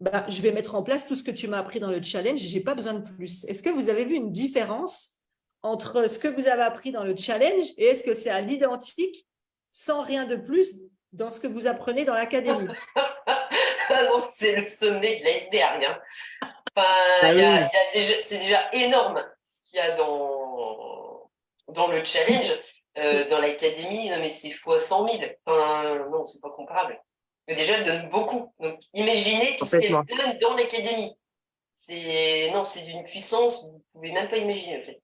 bah, je vais mettre en place tout ce que tu m'as appris dans le challenge, je n'ai pas besoin de plus. Est-ce que vous avez vu une différence entre ce que vous avez appris dans le challenge et est-ce que c'est à l'identique, sans rien de plus, dans ce que vous apprenez dans l'académie? Non, c'est le sommet de l'iceberg. Hein. Enfin, Ah oui. c'est déjà énorme ce qu'il y a dans le challenge. Dans l'académie, non, mais c'est fois 100 000. Enfin, non, c'est pas comparable. Mais déjà, elle donne beaucoup. Donc, imaginez tout ce qu'elle Complètement. donne dans l'académie. Non, c'est d'une puissance, vous ne pouvez même pas imaginer, en fait.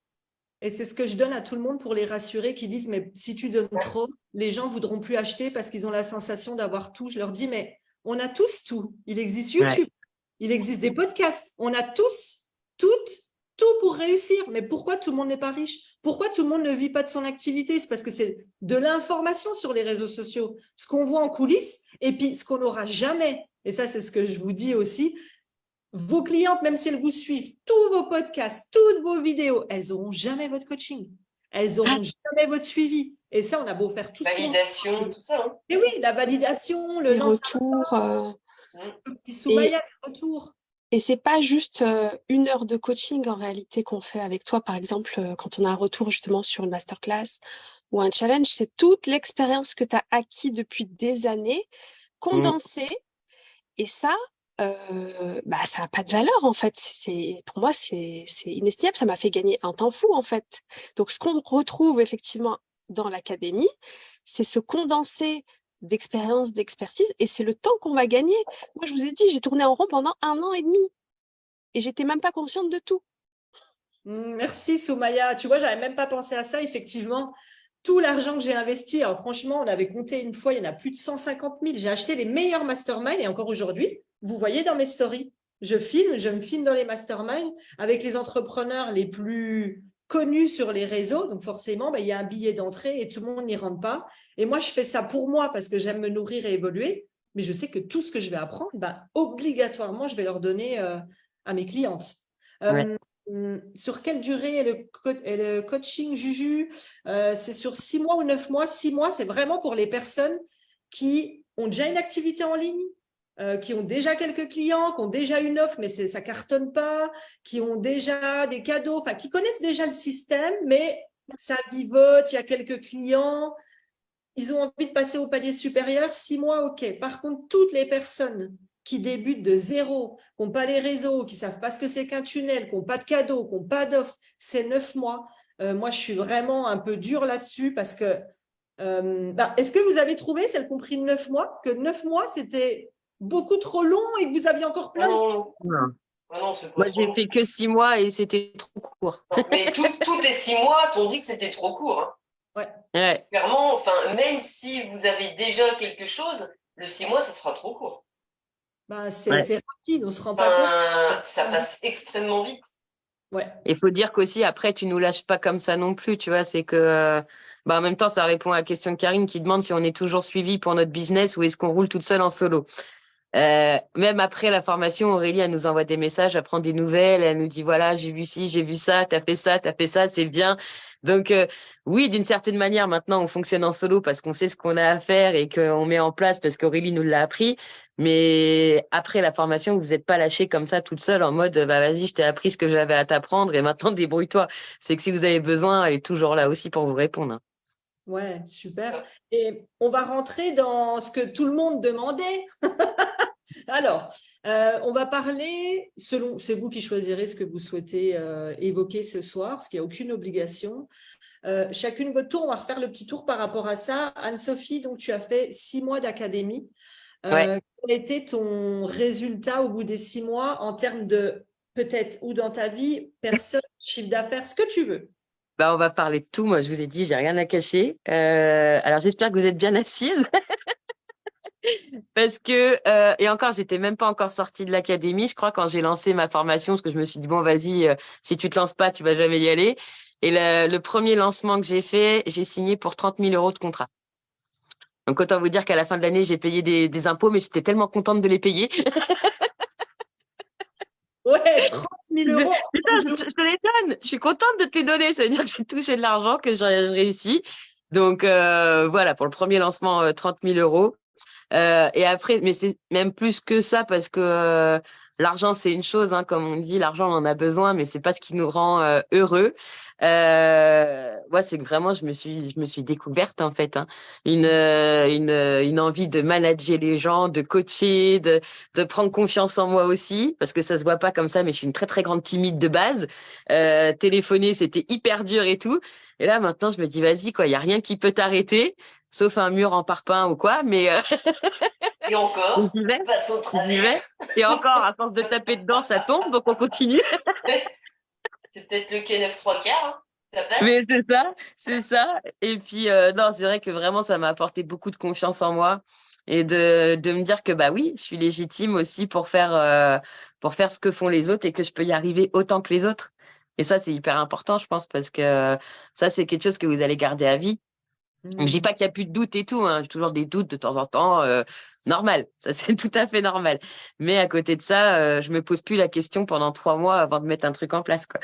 Et c'est ce que je donne à tout le monde pour les rassurer qui disent, mais si tu donnes trop, les gens ne voudront plus acheter parce qu'ils ont la sensation d'avoir tout. Je leur dis, mais on a tous tout. Il existe YouTube, il existe des podcasts. On a tous, toutes, tout pour réussir. Mais pourquoi tout le monde n'est pas riche? Pourquoi tout le monde ne vit pas de son activité? C'est parce que c'est de l'information sur les réseaux sociaux, ce qu'on voit en coulisses et puis ce qu'on n'aura jamais. Et ça, c'est ce que je vous dis aussi. Vos clientes, même si elles vous suivent, tous vos podcasts, toutes vos vidéos, elles n'auront jamais votre coaching. Elles n'auront jamais votre suivi. Et ça, on a beau faire tout ce qu'on Validation, tout ça. Hein. Et oui, la validation, le Les non, retours. le petit Et, Soumaya, le retour. et c'est pas juste 1 heure de coaching en réalité qu'on fait avec toi, par exemple, quand on a un retour justement sur une masterclass ou un challenge, c'est toute l'expérience que tu as acquis depuis des années, condensée. Et ça, bah, ça n'a pas de valeur en fait. Pour moi, c'est inestimable. Ça m'a fait gagner un temps fou en fait. Donc, ce qu'on retrouve effectivement dans l'académie, c'est ce condensé d'expérience, d'expertise, et c'est le temps qu'on va gagner. Moi, je vous ai dit, j'ai tourné en rond pendant 1 an et demi et j'étais même pas consciente de tout. Merci Soumaya. Tu vois, j'avais même pas pensé à ça. Effectivement, tout l'argent que j'ai investi, alors franchement, on avait compté une fois, il y en a plus de 150 000. J'ai acheté les meilleurs masterminds et encore aujourd'hui, vous voyez dans mes stories, je me filme dans les masterminds avec les entrepreneurs les plus connus sur les réseaux. Donc forcément, bah, il y a un billet d'entrée et tout le monde n'y rentre pas. Et moi, je fais ça pour moi parce que j'aime me nourrir et évoluer. Mais je sais que tout ce que je vais apprendre, bah, obligatoirement, je vais leur donner à mes clientes. Ouais. Sur quelle durée est le coaching, Juju? C'est sur 6 mois ou 9 mois? 6 mois, c'est vraiment pour les personnes qui ont déjà une activité en ligne, qui ont déjà quelques clients, qui ont déjà une offre, mais ça ne cartonne pas, qui ont déjà des cadeaux, enfin, qui connaissent déjà le système, mais ça vivote, il y a quelques clients, ils ont envie de passer au palier supérieur. 6 mois, OK. Par contre, toutes les personnes qui débutent de zéro, qui n'ont pas les réseaux, qui ne savent pas ce que c'est qu'un tunnel, qui n'ont pas de cadeaux, qui n'ont pas d'offres, c'est 9 mois. Moi, je suis vraiment un peu dure là-dessus parce que est-ce que vous avez trouvé, celle compris 9 mois, que 9 mois, c'était beaucoup trop long et que vous aviez encore plein de... Non, Non. non, c'est pas Moi, trop j'ai long. fait que 6 mois et c'était trop court. Non, mais tout est 6 mois, t'ont dit que c'était trop court. Hein. Ouais. Clairement, enfin, même si vous avez déjà quelque chose, le 6 mois, ça sera trop court. C'est Ouais. rapide, on ne se rend pas compte. Ça passe extrêmement vite. Ouais. Il faut dire qu'aussi, après, tu nous lâches pas comme ça non plus, tu vois. C'est que, en même temps, ça répond à la question de Karine qui demande si on est toujours suivi pour notre business ou est-ce qu'on roule toute seule en solo. Même après la formation, Aurélie, elle nous envoie des messages, elle prend des nouvelles, elle nous dit, voilà, j'ai vu ci, j'ai vu ça, t'as fait ça, c'est bien. Donc, oui, d'une certaine manière, maintenant, on fonctionne en solo parce qu'on sait ce qu'on a à faire et qu'on met en place parce qu'Aurélie nous l'a appris. Mais après la formation, vous n'êtes pas lâché comme ça toute seule en mode, bah, vas-y, je t'ai appris ce que j'avais à t'apprendre et maintenant, débrouille-toi. C'est que si vous avez besoin, elle est toujours là aussi pour vous répondre. Ouais, super. Et on va rentrer dans ce que tout le monde demandait. Alors, on va parler, c'est vous qui choisirez ce que vous souhaitez évoquer ce soir, parce qu'il n'y a aucune obligation. Chacune votre tour, on va refaire le petit tour par rapport à ça. Anne-Sophie, donc tu as fait 6 mois d'académie. Ouais. Quel a été ton résultat au bout des 6 mois en termes de peut-être ou dans ta vie, personne, chiffre d'affaires, ce que tu veux? Bah, on va parler de tout. Moi, je vous ai dit, j'ai rien à cacher. Alors, j'espère que vous êtes bien assises parce que, et encore, j'étais même pas encore sortie de l'académie. Je crois quand j'ai lancé ma formation, parce que je me suis dit, bon, vas-y, si tu te lances pas, tu vas jamais y aller. Et le premier lancement que j'ai fait, j'ai signé pour 30 000 euros de contrat. Donc, autant vous dire qu'à la fin de l'année, j'ai payé des impôts, mais j'étais tellement contente de les payer. Ouais, 30 000 euros. Putain, je te l'étonne. Je suis contente de te les donner. Ça veut dire que j'ai touché de l'argent, que j'ai réussi. Donc, voilà, pour le premier lancement, 30 000 euros. Et après, mais c'est même plus que ça parce que l'argent, c'est une chose, hein, comme on dit, l'argent, on en a besoin, mais c'est pas ce qui nous rend heureux. Moi, c'est que vraiment, je me suis découverte en fait, hein, une envie de manager les gens, de coacher, de prendre confiance en moi aussi, parce que ça se voit pas comme ça, mais je suis une très très grande timide de base. Téléphoner, c'était hyper dur et tout. Et là, maintenant, je me dis, vas-y, quoi, il y a rien qui peut t'arrêter sauf un mur en parpaing ou quoi, mais Et encore, j'y vais, passe au j'y travers. vais. Et encore, à force de taper dedans, ça tombe, donc on continue. C'est peut-être le quai 9 3 quarts, hein. Ça passe. Mais c'est ça, c'est ça. Et puis, non, c'est vrai que vraiment, ça m'a apporté beaucoup de confiance en moi et de me dire que, bah oui, je suis légitime aussi pour faire ce que font les autres et que je peux y arriver autant que les autres. Et ça, c'est hyper important, je pense, parce que ça, c'est quelque chose que vous allez garder à vie. Je dis pas qu'il y a plus de doutes et tout, hein. J'ai toujours des doutes de temps en temps, normal, ça c'est tout à fait normal. Mais à côté de ça, je me pose plus la question pendant 3 mois avant de mettre un truc en place, quoi.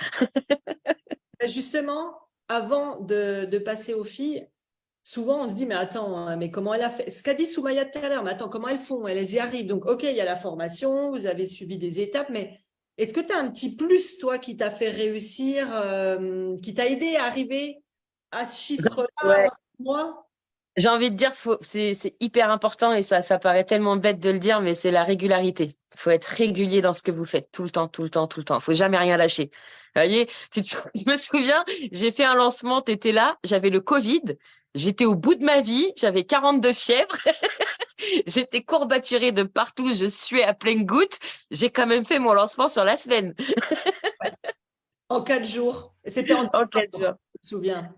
Justement, avant de passer aux filles, souvent on se dit, mais attends, hein, mais comment elle a fait? Ce qu'a dit Soumaya tout à l'heure, mais attends, comment elles font? Elles y arrivent. Donc, ok, il y a la formation, vous avez suivi des étapes, mais est-ce que tu as un petit plus, toi, qui t'a fait réussir, qui t'a aidé à arriver à ce chiffre-là Ouais. en 6 mois? J'ai envie de dire, c'est hyper important et ça paraît tellement bête de le dire, mais c'est la régularité. Il faut être régulier dans ce que vous faites, tout le temps, tout le temps, tout le temps. Il faut jamais rien lâcher. Vous voyez, je me souviens, j'ai fait un lancement, tu étais là, j'avais le Covid, j'étais au bout de ma vie, j'avais 42 fièvres, j'étais courbaturée de partout, je suais à pleines gouttes. J'ai quand même fait mon lancement sur la semaine. En 4 jours. C'était en En décembre, 4 jours. je me souviens.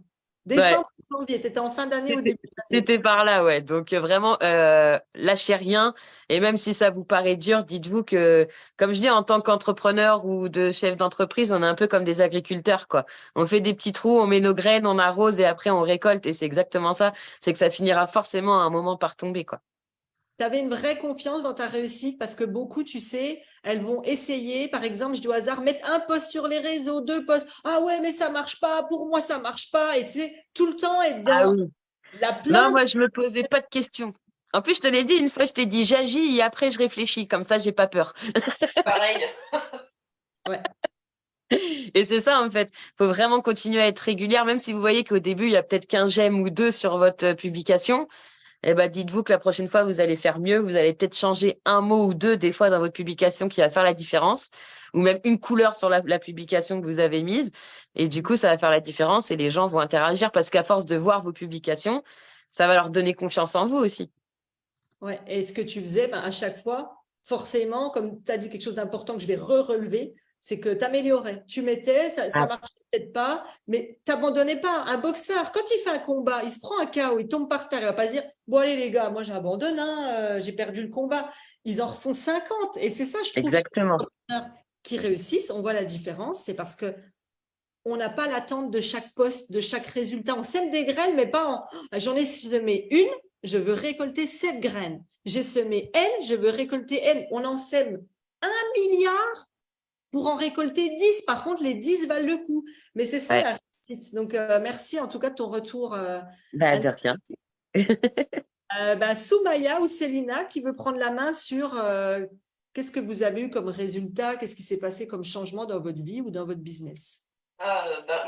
Ouais. Décembre, janvier, tu étais en fin d'année au début d'année. C'était par là, ouais. Donc vraiment, lâchez rien. Et même si ça vous paraît dur, dites-vous que, comme je dis, en tant qu'entrepreneur ou de chef d'entreprise, on est un peu comme des agriculteurs, quoi. On fait des petits trous, on met nos graines, on arrose et après on récolte. Et c'est exactement ça. C'est que ça finira forcément à un moment par tomber, quoi. Tu avais une vraie confiance dans ta réussite parce que beaucoup, tu sais, elles vont essayer, par exemple, je dis au hasard, mettre un post sur les réseaux, 2 posts. Ah ouais, mais ça marche pas, pour moi, ça marche pas. Et tu sais, tout le temps être Ah dans oui. la Non, plainte. moi, je me posais pas de questions. En plus, je te l'ai dit une fois, je t'ai dit, j'agis et après, je réfléchis. Comme ça, j'ai pas peur. Pareil. Ouais. Et c'est ça, en fait. Faut vraiment continuer à être régulière, même si vous voyez qu'au début, il y a peut-être qu'un j'aime ou deux sur votre publication. Eh ben, dites-vous que la prochaine fois, vous allez faire mieux. Vous allez peut-être changer un mot ou deux, des fois, dans votre publication qui va faire la différence, ou même une couleur sur la publication que vous avez mise. Et du coup, ça va faire la différence et les gens vont interagir parce qu'à force de voir vos publications, ça va leur donner confiance en vous aussi. Ouais. Et ce que tu faisais, ben, à chaque fois, forcément, comme tu as dit quelque chose d'important que je vais relever, c'est que tu améliorais. Tu mettais, ça Ah, marchait peut-être pas, mais tu n'abandonnais pas. Un boxeur, quand il fait un combat, il se prend un KO, il tombe par terre, il ne va pas se dire, bon allez les gars, moi j'abandonne, hein, j'ai perdu le combat. Ils en refont 50. Et c'est ça, je trouve, chez les exactement. entrepreneurs qui réussissent, on voit la différence, c'est parce que on n'a pas l'attente de chaque poste, de chaque résultat. On sème des graines, mais pas en j'en ai semé une, je veux récolter 7 graines. J'ai semé N, je veux récolter N. On en sème 1 milliard pour en récolter 10. Par contre, les 10 valent le coup. Mais c'est ça Ouais. la réussite. Donc, merci en tout cas de ton retour. Bah, de rien. Soumaya ou Célina qui veut prendre la main sur qu'est-ce que vous avez eu comme résultat, qu'est-ce qui s'est passé comme changement dans votre vie ou dans votre business?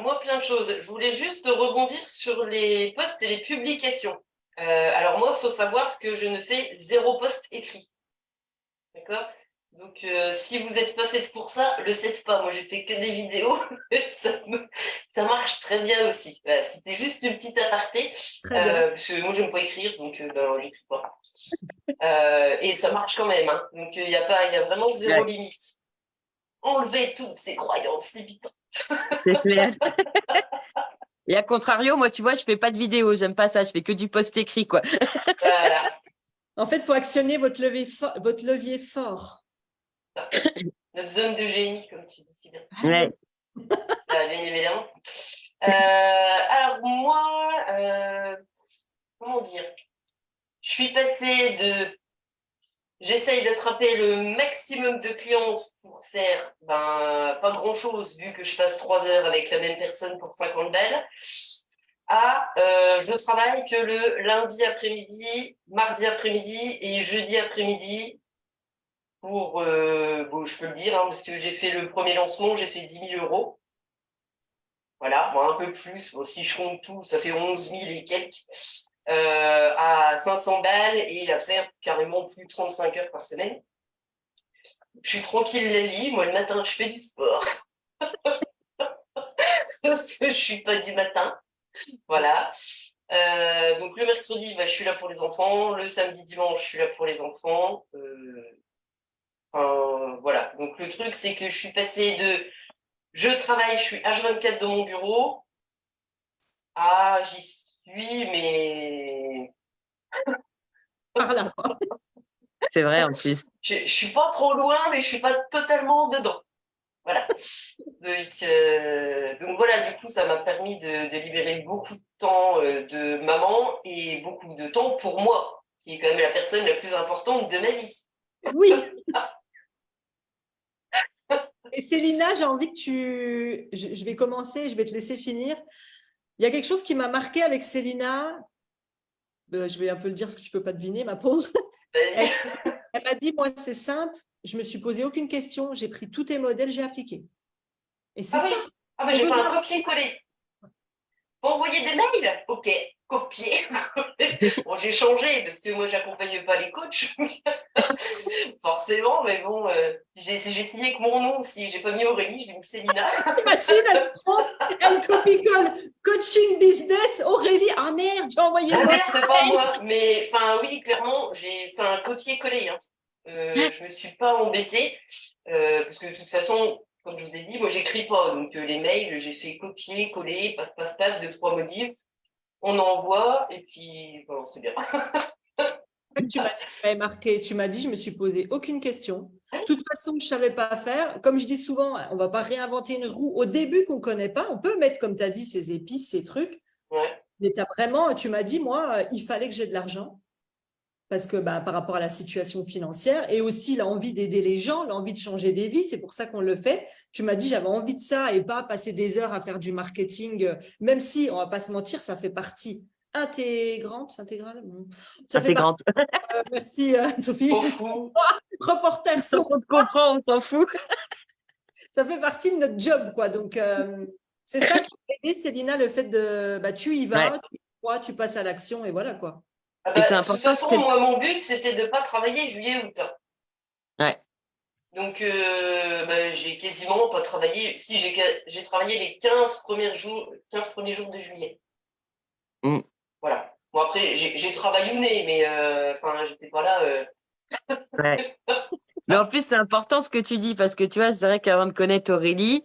Moi, plein de choses. Je voulais juste rebondir sur les posts et les publications. Alors moi, il faut savoir que je ne fais 0 post écrit. D'accord? Donc, si vous n'êtes pas faite pour ça, le faites pas. Moi, je fais que des vidéos. Ça marche très bien aussi. Voilà, c'était juste une petite aparté. Très bien. Parce que moi, j'aime pas écrire, donc ben, j'écris pas. Et ça marche quand même. Hein. Donc, il y a vraiment zéro Ouais, limite. Enlevez toutes ces croyances limitantes. c'est clair. Et à contrario, moi, tu vois, je fais pas de vidéo, j'aime pas ça, je fais que du post écrit, quoi. Voilà. En fait, il faut actionner votre levier fort. Notre zone de génie, comme tu dis si bien. Ouais. Bien évidemment. Alors, moi, comment dire? Je suis passée de. J'essaye d'attraper le maximum de clients pour faire pas grand-chose, vu que je passe 3 heures avec la même personne pour 50 balles, à je ne travaille que le lundi après-midi, mardi après-midi et jeudi après-midi pour, bon, je peux le dire, hein, parce que j'ai fait le premier lancement, j'ai fait 10 000 euros. Voilà, bon, un peu plus. Bon, si je compte tout, ça fait 11 000 et quelques. À 500 balles et il a fait carrément plus de 35 heures par semaine. Je suis tranquille la vie. Moi, le matin, je fais du sport. Parce que je suis pas du matin. Voilà. Donc, le mercredi, je suis là pour les enfants. Le samedi, dimanche, je suis là pour les enfants. Voilà. Donc, le truc, c'est que je suis passée de je travaille, je suis H24 dans mon bureau à j'y suis, mais Par là. C'est vrai, en plus. je suis pas trop loin, mais je suis pas totalement dedans. Voilà. Donc voilà, du coup, ça m'a permis de libérer beaucoup de temps de maman et beaucoup de temps pour moi, qui est quand même la personne la plus importante de ma vie. Oui. Et Célina, j'ai envie que tu. Je vais commencer, je vais te laisser finir. Il y a quelque chose qui m'a marqué avec Célina. Je vais un peu le dire parce que tu ne peux pas deviner, ma pauvre. Elle, elle m'a dit, moi, c'est simple, je ne me suis posé aucune question, j'ai pris tous tes modèles, j'ai appliqué. Et c'est Ah oui, ça. j'ai fait un copier-coller. Vous envoyez des mails? Ok, copier. Bon, j'ai changé parce que moi, j'accompagne pas les coachs. Forcément, mais bon, j'ai signé avec mon nom aussi. J'ai pas mis Aurélie, j'ai mis Célina. Imagine, elle se trompe, elle copie-colle. Coaching business, Aurélie. Ah merde, j'ai envoyé Ah le merde, c'est pas moi. Mais enfin, oui, clairement, j'ai fait un copier-coller. Hein. Je me suis pas embêtée parce que de toute façon, comme je vous ai dit, moi, j'écris pas. Donc, les mails, j'ai fait copier-coller, paf, paf, paf, 2-3 modifs. On envoie et puis, bon, c'est bien. Tu m'as dit, tu m'avais marqué, tu m'as dit, je me suis posé aucune question. De toute façon, je ne savais pas faire. Comme je dis souvent, on ne va pas réinventer une roue au début qu'on ne connaît pas. On peut mettre, comme tu as dit, ces épices, ces trucs. Ouais. Mais tu m'as dit, moi, il fallait que j'ai de l'argent parce que par rapport à la situation financière et aussi l'envie d'aider les gens, l'envie de changer des vies, c'est pour ça qu'on le fait. Tu m'as dit, j'avais envie de ça et pas passer des heures à faire du marketing, même si, on ne va pas se mentir, ça fait partie intégrale. Ça fait partie. Intégrante. Merci Sophie. Au fond. Reporter Tout le monde comprend, on s'en fout. ça fait partie de notre job, quoi. Donc, c'est ça qui m'a aidé, Célina, le fait de, tu y vas, Ouais. tu crois, tu passes à l'action et voilà, quoi. Et c'est De toute important façon, moi, mon but, c'était de ne pas travailler juillet-août. Ouais. Donc, j'ai quasiment pas travaillé. Si, j'ai travaillé les 15 premiers jours de juillet. Mm. Voilà. Bon, après, j'ai travaillé, mais j'étais pas là. Ouais. Mais en plus, c'est important ce que tu dis parce que tu vois, c'est vrai qu'avant de connaître Aurélie,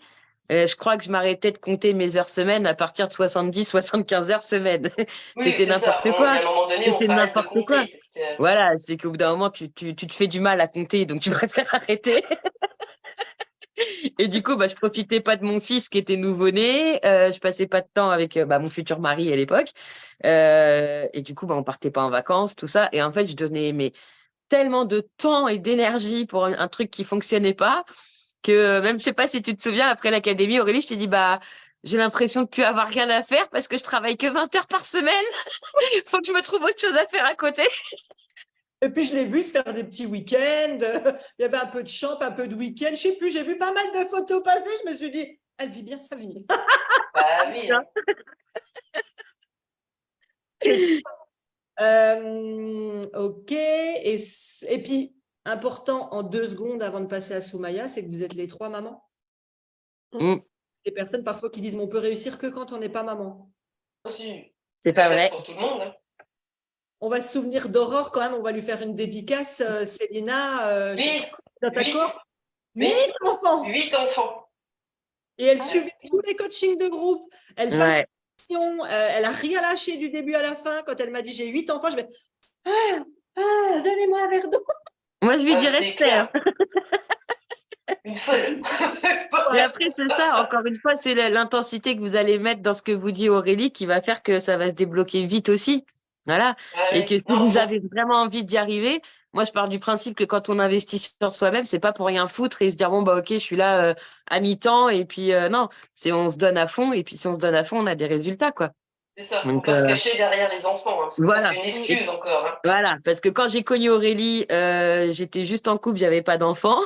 je crois que je m'arrêtais de compter mes heures semaine à partir de 70-75 heures semaine. Oui, C'était c'est ça. n'importe Il y quoi. a un moment donné, on C'était s'arrête de n'importe quoi. compter. Parce que... Voilà, c'est qu'au bout d'un moment, tu te fais du mal à compter, donc tu préfères arrêter. Et du coup, je profitais pas de mon fils qui était nouveau-né. Je passais pas de temps avec mon futur mari à l'époque. Et du coup, on partait pas en vacances, tout ça. Et en fait, je donnais tellement de temps et d'énergie pour un truc qui fonctionnait pas que même, je sais pas si tu te souviens, après l'académie, Aurélie, je t'ai dit, j'ai l'impression de plus avoir rien à faire parce que je travaille que 20 heures par semaine. Faut que je me trouve autre chose à faire à côté. Et puis, je l'ai vu faire des petits week-ends. Il y avait un peu de chant, un peu de week-end. Je sais plus, j'ai vu pas mal de photos passer. Je me suis dit, elle vit bien sa vie. Bah oui. Hein. Ok. Et puis, important en 2 secondes avant de passer à Soumaya, c'est que vous êtes les 3 mamans. Mm. Des personnes parfois qui disent on peut réussir que quand on n'est pas maman. Aussi. C'est pas vrai. Pour tout le monde. Hein. On va se souvenir d'Aurore quand même, on va lui faire une dédicace. Célina, d'accord 8 enfants. 8 enfants. Et elle suivait tous les coachings de groupe. Elle passe elle a rien lâché du début à la fin. Quand elle m'a dit j'ai 8 enfants, je vais donnez-moi un verre d'eau. Moi, je lui dis respect. Une folle. Et après, c'est ça, encore une fois, c'est l'intensité que vous allez mettre dans ce que vous dit Aurélie qui va faire que ça va se débloquer vite aussi. Voilà. Et que si vous avez vraiment envie d'y arriver, moi, je pars du principe que quand on investit sur soi-même, c'est pas pour rien foutre et se dire, bon, bah, ok, je suis là à mi-temps. Et puis, non, c'est on se donne à fond. Et puis, si on se donne à fond, on a des résultats, quoi. C'est ça, il ne faut pas se cacher derrière les enfants, hein, parce que voilà. ça, c'est une excuse encore. Hein. Voilà, parce que quand j'ai connu Aurélie, j'étais juste en couple, j'avais pas d'enfant.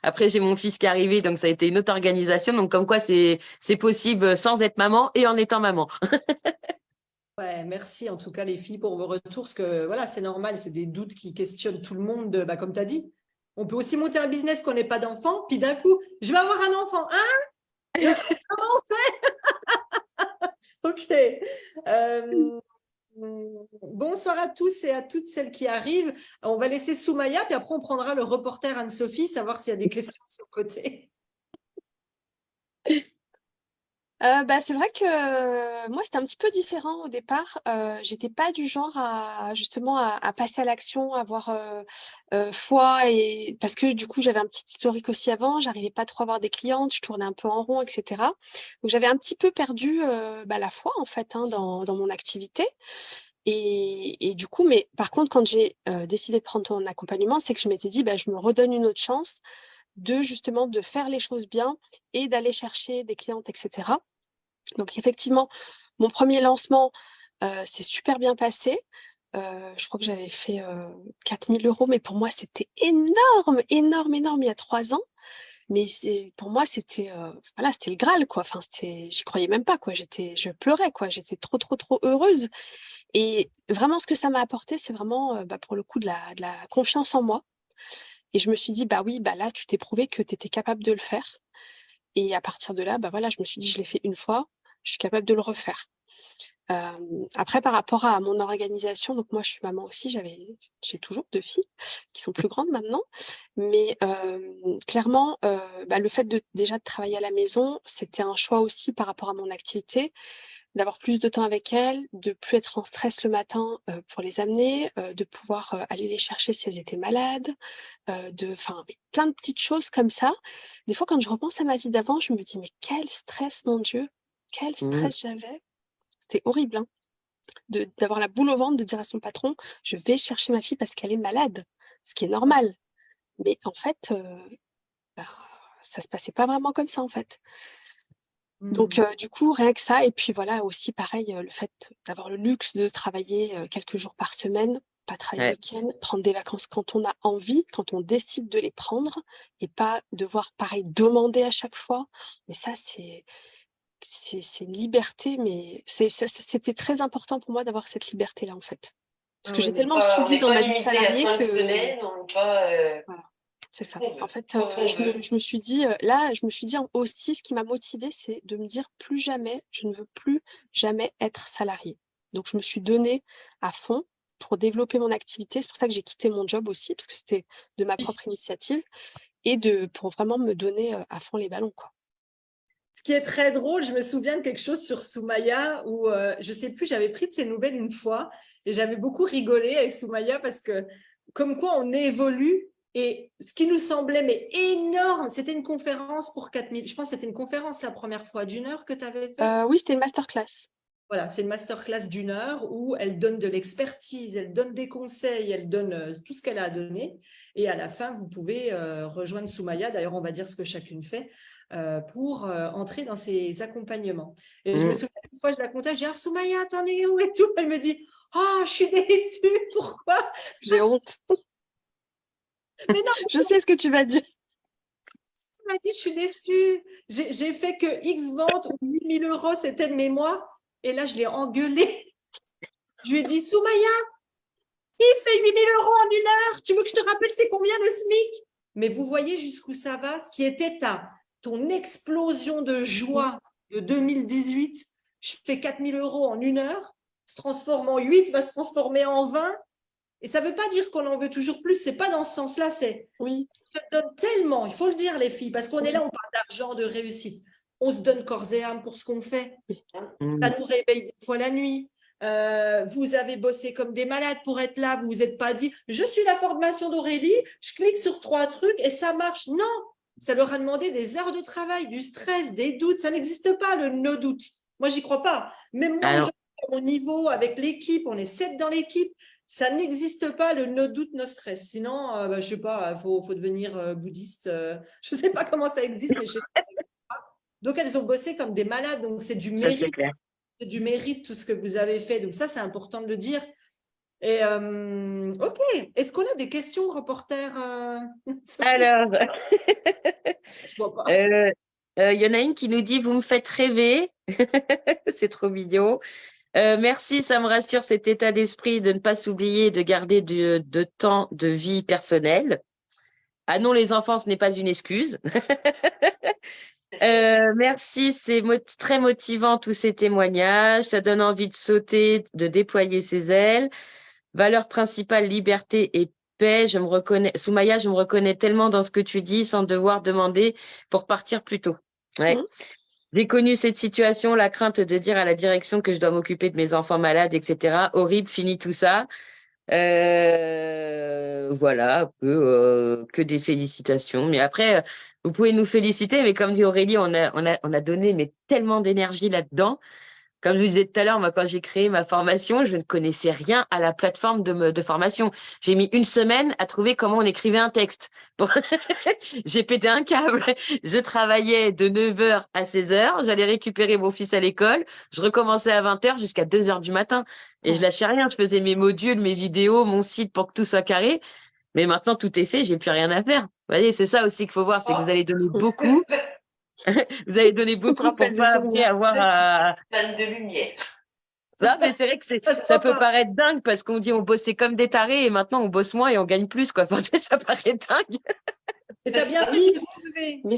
Après, j'ai mon fils qui est arrivé, donc ça a été une autre organisation. Donc, comme quoi, c'est possible sans être maman et en étant maman. Ouais, merci en tout cas les filles pour vos retours, parce que voilà, c'est normal, c'est des doutes qui questionnent tout le monde, comme tu as dit. On peut aussi monter un business qu'on n'ait pas d'enfant, puis d'un coup, je vais avoir un enfant. Hein? Comment on fait? Ok. Bonsoir à tous et à toutes celles qui arrivent. On va laisser Soumaya, puis après on prendra le reporter Anne-Sophie, savoir s'il y a des questions sur le côté. C'est vrai que moi, c'était un petit peu différent au départ. J'étais pas du genre à justement à passer à l'action, à avoir foi et parce que du coup, j'avais un petit historique aussi avant. J'arrivais pas trop à avoir des clientes, je tournais un peu en rond, etc. Donc j'avais un petit peu perdu la foi en fait dans mon activité. Et du coup, mais par contre, quand j'ai décidé de prendre ton accompagnement, c'est que je m'étais dit, je me redonne une autre chance de justement de faire les choses bien et d'aller chercher des clientes, etc. Donc effectivement, mon premier lancement s'est super bien passé. Je crois que j'avais fait 4 000 €, mais pour moi, c'était énorme, énorme, énorme il y a 3 ans. Mais pour moi, c'était c'était le Graal, quoi. Enfin, j'y croyais même pas, quoi. Je pleurais, quoi. J'étais trop, trop, trop heureuse. Et vraiment, ce que ça m'a apporté, c'est vraiment, pour le coup, de la confiance en moi. Et je me suis dit, oui, là, tu t'es prouvé que tu étais capable de le faire. Et à partir de là, je me suis dit, je l'ai fait une fois, je suis capable de le refaire. Après, par rapport à mon organisation, donc moi, je suis maman aussi, j'ai toujours 2 filles qui sont plus grandes maintenant. Mais clairement, le fait déjà de travailler à la maison, c'était un choix aussi par rapport à mon activité, d'avoir plus de temps avec elles, de plus être en stress le matin pour les amener, de pouvoir aller les chercher si elles étaient malades, plein de petites choses comme ça. Des fois, quand je repense à ma vie d'avant, je me dis, mais quel stress, mon Dieu, quel stress j'avais. C'était horrible, hein, d'avoir la boule au ventre, de dire à son patron, je vais chercher ma fille parce qu'elle est malade, ce qui est normal. Mais en fait, ça se passait pas vraiment comme ça, en fait. Donc, du coup, rien que ça. Et puis voilà, aussi pareil, le fait d'avoir le luxe de travailler quelques jours par semaine, pas travailler le week-end, prendre des vacances quand on a envie, quand on décide de les prendre, et pas devoir, pareil, demander à chaque fois. Mais ça, c'est une liberté, mais c'était très important pour moi d'avoir cette liberté-là, en fait. Parce que j'ai tellement subi dans ma vie de salariée que... Semaines, on n'est pas... Voilà. C'est ça. En fait, je me suis dit, aussi, ce qui m'a motivée, c'est de me dire plus jamais, je ne veux plus jamais être salariée. Donc, je me suis donnée à fond pour développer mon activité. C'est pour ça que j'ai quitté mon job aussi, parce que c'était de ma propre initiative et pour vraiment me donner à fond les ballons, quoi. Ce qui est très drôle, je me souviens de quelque chose sur Soumaya où, je ne sais plus, j'avais pris de ses nouvelles une fois et j'avais beaucoup rigolé avec Soumaya parce que comme quoi on évolue. Et ce qui nous semblait énorme, c'était une conférence pour 4000. Je pense que c'était une conférence la première fois d'1 heure que tu avais fait. Oui, c'était une masterclass. Voilà, c'est une masterclass d'1 heure où elle donne de l'expertise, elle donne des conseils, elle donne tout ce qu'elle a à donner. Et à la fin, vous pouvez rejoindre Soumaya. D'ailleurs, on va dire ce que chacune fait pour entrer dans ses accompagnoments. Et je me souviens une fois, je la contacte, je dis Soumaya, t'en es où et tout. Elle me dit je suis déçue. Pourquoi? J'ai honte. Mais non, je sais ce que tu vas dire. Tu m'as dit, je suis déçue. J'ai fait que X ventes ou 8 000 €, c'était de mémoire. Et là, je l'ai engueulée. Je lui ai dit, Soumaya, Il fait 8 000 € en une heure. Tu veux que je te rappelle c'est combien le SMIC? Mais vous voyez jusqu'où ça va, ce qui était ton explosion de joie de 2018. Je fais 4 000 € en une heure, se transforme en 8, va se transformer en 20. Et ça ne veut pas dire qu'on en veut toujours plus. Ce n'est pas dans ce sens-là. Oui. On se donne tellement, il faut le dire, les filles, parce qu'on est là, on parle d'argent, de réussite. On se donne corps et âme pour ce qu'on fait. Oui. Ça nous réveille des fois la nuit. Vous avez bossé comme des malades pour être là. Vous vous êtes pas dit, je suis la formation d'Aurélie, je clique sur 3 trucs et ça marche. Non, ça leur a demandé des heures de travail, du stress, des doutes. Ça n'existe pas, le no-doute. Moi, j'y crois pas. Même moi, au niveau, avec l'équipe, on est 7 dans l'équipe. Ça n'existe pas, le no doute, no stress. Sinon, je ne sais pas, il faut devenir bouddhiste. Je ne sais pas comment ça existe, mais je sais pas. Donc, elles ont bossé comme des malades. Donc, c'est du mérite. C'est clair. C'est du mérite, tout ce que vous avez fait. Donc, ça, c'est important de le dire. Et OK. Est-ce qu'on a des questions, reporter Alors, je vois pas. y en a une qui nous dit « Vous me faites rêver ». C'est trop mignon. Merci, ça me rassure cet état d'esprit de ne pas s'oublier et de garder de temps de vie personnelle. Ah non, les enfants, ce n'est pas une excuse. Merci, c'est très motivant tous ces témoignages. Ça donne envie de sauter, de déployer ses ailes. Valeur principale, liberté et paix. Je me reconnais, Soumaya, je me reconnais tellement dans ce que tu dis sans devoir demander pour partir plus tôt. Ouais. J'ai connu cette situation, la crainte de dire à la direction que je dois m'occuper de mes enfants malades, etc. Horrible, fini tout ça. Voilà, un peu que des félicitations. Mais après, vous pouvez nous féliciter, mais comme dit Aurélie, on a donné mais tellement d'énergie là-dedans. Comme je vous disais tout à l'heure, moi, quand j'ai créé ma formation, je ne connaissais rien à la plateforme de formation. J'ai mis 1 semaine à trouver comment on écrivait un texte. J'ai pété un câble. Je travaillais de 9h à 16h. J'allais récupérer mon fils à l'école. Je recommençais à 20h jusqu'à 2h du matin. Et je lâchais rien. Je faisais mes modules, mes vidéos, mon site pour que tout soit carré. Mais maintenant, tout est fait. J'ai plus rien à faire. Vous voyez, c'est ça aussi qu'il faut voir. C'est que vous allez donner beaucoup. Vous avez donné beaucoup pour pas après avoir à… Panne de lumière. Non, mais c'est vrai que ça peut paraître dingue parce qu'on dit on bossait comme des tarés et maintenant on bosse moins et on gagne plus, quoi. Enfin, ça paraît dingue. Et t'as bien Oui, fait. mais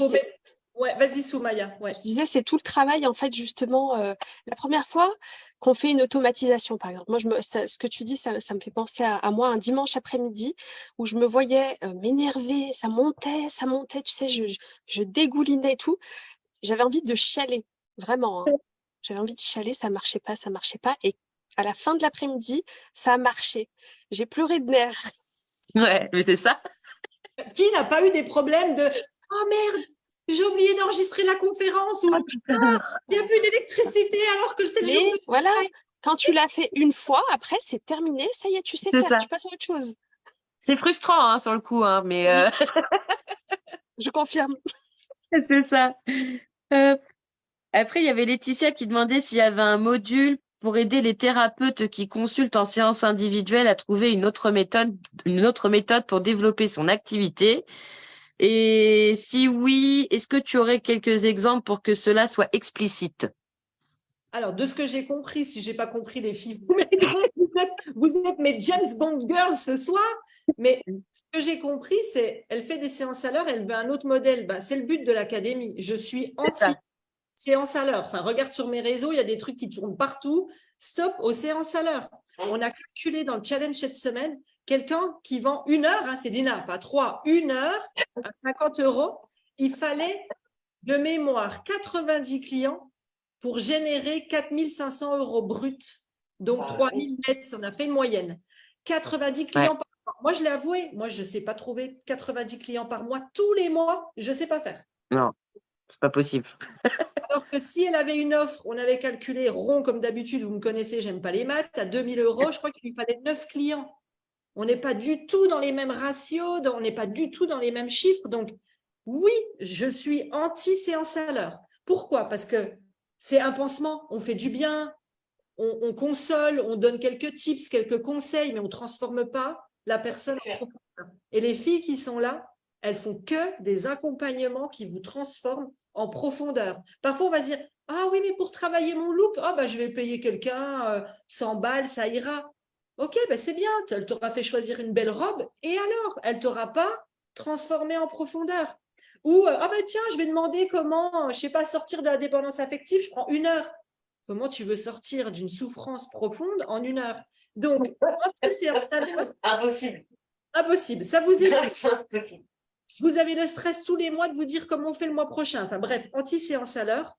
Ouais, vas-y, Soumaya. Ouais. je disais, c'est tout le travail, en fait, justement. La première fois qu'on fait une automatisation, par exemple. Moi, ce que tu dis, ça me fait penser à moi un dimanche après-midi où je me voyais m'énerver, ça montait, tu sais, je dégoulinais et tout. J'avais envie de chialer, vraiment. Hein. J'avais envie de chialer, ça marchait pas. Et à la fin de l'après-midi, ça a marché. J'ai pleuré de nerfs. Ouais, mais c'est ça. Qui n'a pas eu des problèmes de « Oh merde, j'ai oublié d'enregistrer la conférence » ou « il n'y a plus d'électricité alors que c'est le jour Mais de voilà, quand tu l'as fait une fois, après, c'est terminé. Ça y est, tu sais faire, ça. tu passes à autre chose. C'est frustrant, hein, sur le coup, hein, mais Je confirme. c'est ça. Après, il y avait Laetitia qui demandait s'il y avait un module pour aider les thérapeutes qui consultent en séance individuelle à trouver une autre méthode pour développer son activité. Et si oui, est-ce que tu aurais quelques exemples pour que cela soit explicite? Alors, de ce que j'ai compris, si je n'ai pas compris, les filles, vous êtes mes James Bond girls ce soir. Mais ce que j'ai compris, c'est elle fait des séances à l'heure, elle veut un autre modèle. Ben, c'est le but de l'académie. Je suis anti-séance à l'heure. Enfin, regarde sur mes réseaux, il y a des trucs qui tournent partout. Stop aux séances à l'heure. On a calculé dans le challenge cette semaine, quelqu'un qui vend 1 heure, hein, c'est Dina, pas 3, 1 heure à 50 €. Il fallait de mémoire 90 clients pour générer 4 500 € bruts, donc 3 000 nets. On a fait une moyenne. 90 clients par mois. Moi, je l'ai avoué, moi, je ne sais pas trouver 90 clients par mois tous les mois. Je ne sais pas faire. Non, c'est pas possible. Alors que si elle avait une offre, on avait calculé rond comme d'habitude, vous me connaissez, j'aime pas les maths, à 2 000 €, je crois qu'il lui fallait 9 clients. On n'est pas du tout dans les mêmes ratios, on n'est pas du tout dans les mêmes chiffres. Donc, oui, je suis anti-séance à l'heure. Pourquoi? Parce que c'est un pansement, on fait du bien, on console, on donne quelques tips, quelques conseils, mais on ne transforme pas la personne en profondeur. Et les filles qui sont là, elles font que des accompagnements qui vous transforment en profondeur. Parfois, on va se dire « Ah oui, mais pour travailler mon look, je vais payer quelqu'un 100 balles, ça ira. » Ok, ben c'est bien, elle t'aura fait choisir une belle robe, et alors, elle t'aura pas transformé en profondeur. Ou, ah ben tiens, je vais demander comment, je sais pas, sortir de la dépendance affective, je prends 1 heure. Comment tu veux sortir d'une souffrance profonde en 1 heure? Donc, anti-séance alors, Impossible. impossible. Ça vous est C'est impossible. vous avez le stress tous les mois de vous dire comment on fait le mois prochain. Enfin bref, anti-séance à l'heure.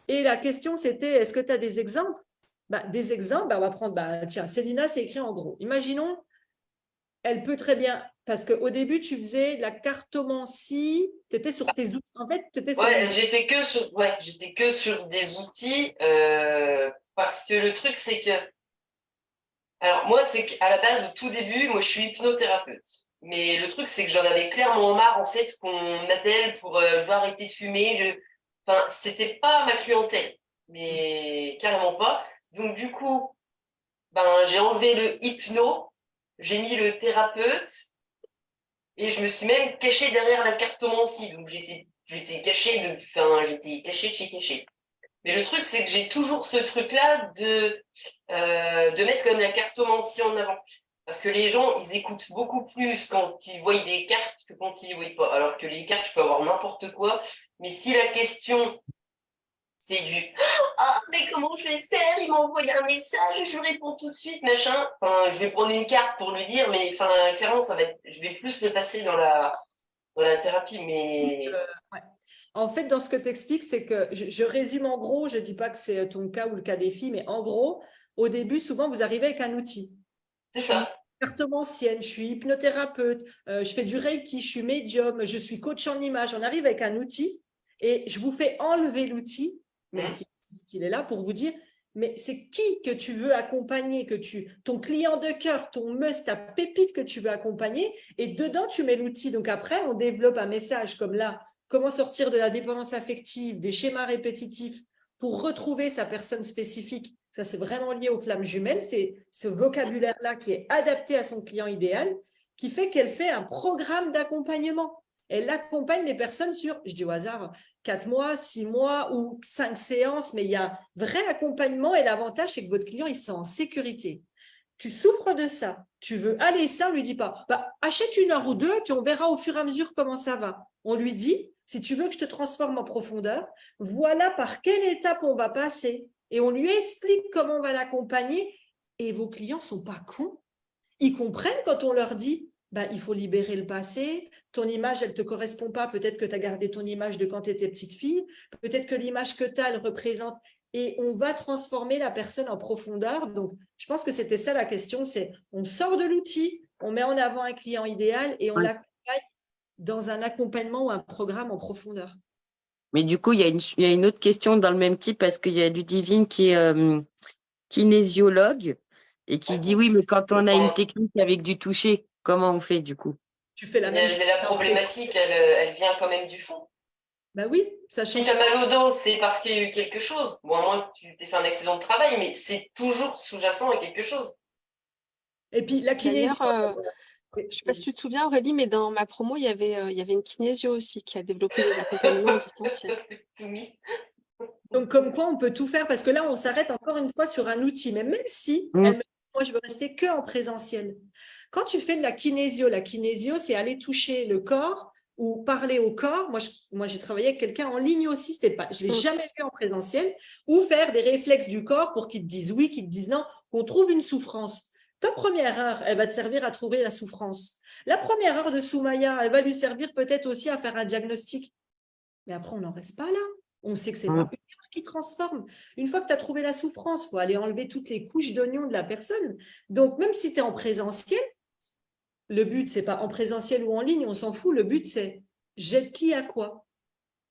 Et la question, c'était, est-ce que tu as des exemples? Des exemples, on va prendre, tiens, Célina, c'est écrit en gros. Imaginons, elle peut très bien, parce qu'au début, tu faisais de la cartomancie, tu étais sur tes outils. En fait, tu étais sur Ouais, j'étais que sur des outils, parce que le truc, c'est que, alors moi, c'est qu'à la base, au tout début, moi, je suis hypnothérapeute. Mais le truc, c'est que j'en avais clairement marre, en fait, qu'on m'appelle pour, je veux arrêter de fumer. Enfin, c'était pas ma clientèle, mais carrément pas. Donc, du coup, j'ai enlevé le hypno, j'ai mis le thérapeute, et je me suis même cachée derrière la cartomancie. Donc, j'étais cachée j'étais cachée de chez cachée. Mais le truc, c'est que j'ai toujours ce truc-là de mettre comme la cartomancie en avant. Parce que les gens, ils écoutent beaucoup plus quand ils voient des cartes que quand ils ne les voient pas. Alors que les cartes, je peux avoir n'importe quoi. Mais si la question, c'est du Ah, mais comment je vais faire? Il m'a envoyé un message, je lui réponds tout de suite, machin. Enfin, je vais prendre une carte pour lui dire, mais enfin, clairement, je vais plus le passer dans la thérapie. Mais ouais. En fait, dans ce que tu expliques, c'est que je résume en gros, je ne dis pas que c'est ton cas ou le cas des filles, mais en gros, au début, souvent, vous arrivez avec un outil. c'est ça. Cartomancienne, je suis hypnothérapeute, je fais du Reiki, je suis médium, je suis coach en image. On arrive avec un outil et je vous fais enlever l'outil, même si il est là, pour vous dire, mais c'est qui que tu veux accompagner, ton client de cœur, ton must, ta pépite que tu veux accompagner, et dedans, tu mets l'outil. Donc après, on développe un message comme là, comment sortir de la dépendance affective, des schémas répétitifs, pour retrouver sa personne spécifique. Ça, c'est vraiment lié aux flammes jumelles. C'est ce vocabulaire-là qui est adapté à son client idéal, qui fait qu'elle fait un programme d'accompagnement. Elle accompagne les personnes sur, je dis au hasard, 4 mois, 6 mois ou 5 séances, mais il y a un vrai accompagnement et l'avantage, c'est que votre client, il se sent en sécurité. Tu souffres de ça, tu veux aller ça, on ne lui dit pas, achète 1 heure ou 2, puis on verra au fur et à mesure comment ça va. On lui dit, si tu veux que je te transforme en profondeur, voilà par quelle étape on va passer. Et on lui explique comment on va l'accompagner. Et vos clients ne sont pas cons. Ils comprennent quand on leur dit, il faut libérer le passé, ton image, elle ne te correspond pas, peut-être que tu as gardé ton image de quand tu étais petite fille, peut-être que l'image que tu as, elle représente, et on va transformer la personne en profondeur. Donc, je pense que c'était ça la question, c'est on sort de l'outil, on met en avant un client idéal et on l'accompagne dans un accompagnement ou un programme en profondeur. Mais du coup, il y a une autre question dans le même type parce qu'il y a Ludivine qui est kinésiologue et qui dit oui, mais quand on a une technique avec du toucher, comment on fait du coup? Tu fais la même chose. La problématique, elle vient quand même du fond. Oui, ça change. Si tu as mal au dos, c'est parce qu'il y a eu quelque chose. Bon, à moins que tu t'aies fait un accident de travail, mais c'est toujours sous-jacent à quelque chose. Et puis la kinésio. Je ne sais pas si tu te souviens, Aurélie, mais dans ma promo, il y avait une kinésio aussi qui a développé des accompagnements en distanciel. Donc, comme quoi, on peut tout faire, parce que là, on s'arrête encore une fois sur un outil. Mais même si, moi, je veux rester que en présentiel. Quand tu fais de la kinésio, c'est aller toucher le corps ou parler au corps. Moi, j'ai travaillé avec quelqu'un en ligne aussi, je ne l'ai jamais fait en présentiel, ou faire des réflexes du corps pour qu'ils te disent oui, qu'ils te disent non, qu'on trouve une souffrance. Ta première heure, elle va te servir à trouver la souffrance. La première heure de Soumaya, elle va lui servir peut-être aussi à faire un diagnostic. Mais après, on n'en reste pas là. On sait que c'est pas une heure qui transforme. Une fois que tu as trouvé la souffrance, il faut aller enlever toutes les couches d'oignons de la personne. Donc, même si tu es en présentiel, le but, c'est pas en présentiel ou en ligne, on s'en fout. Le but, c'est j'aide qui à quoi.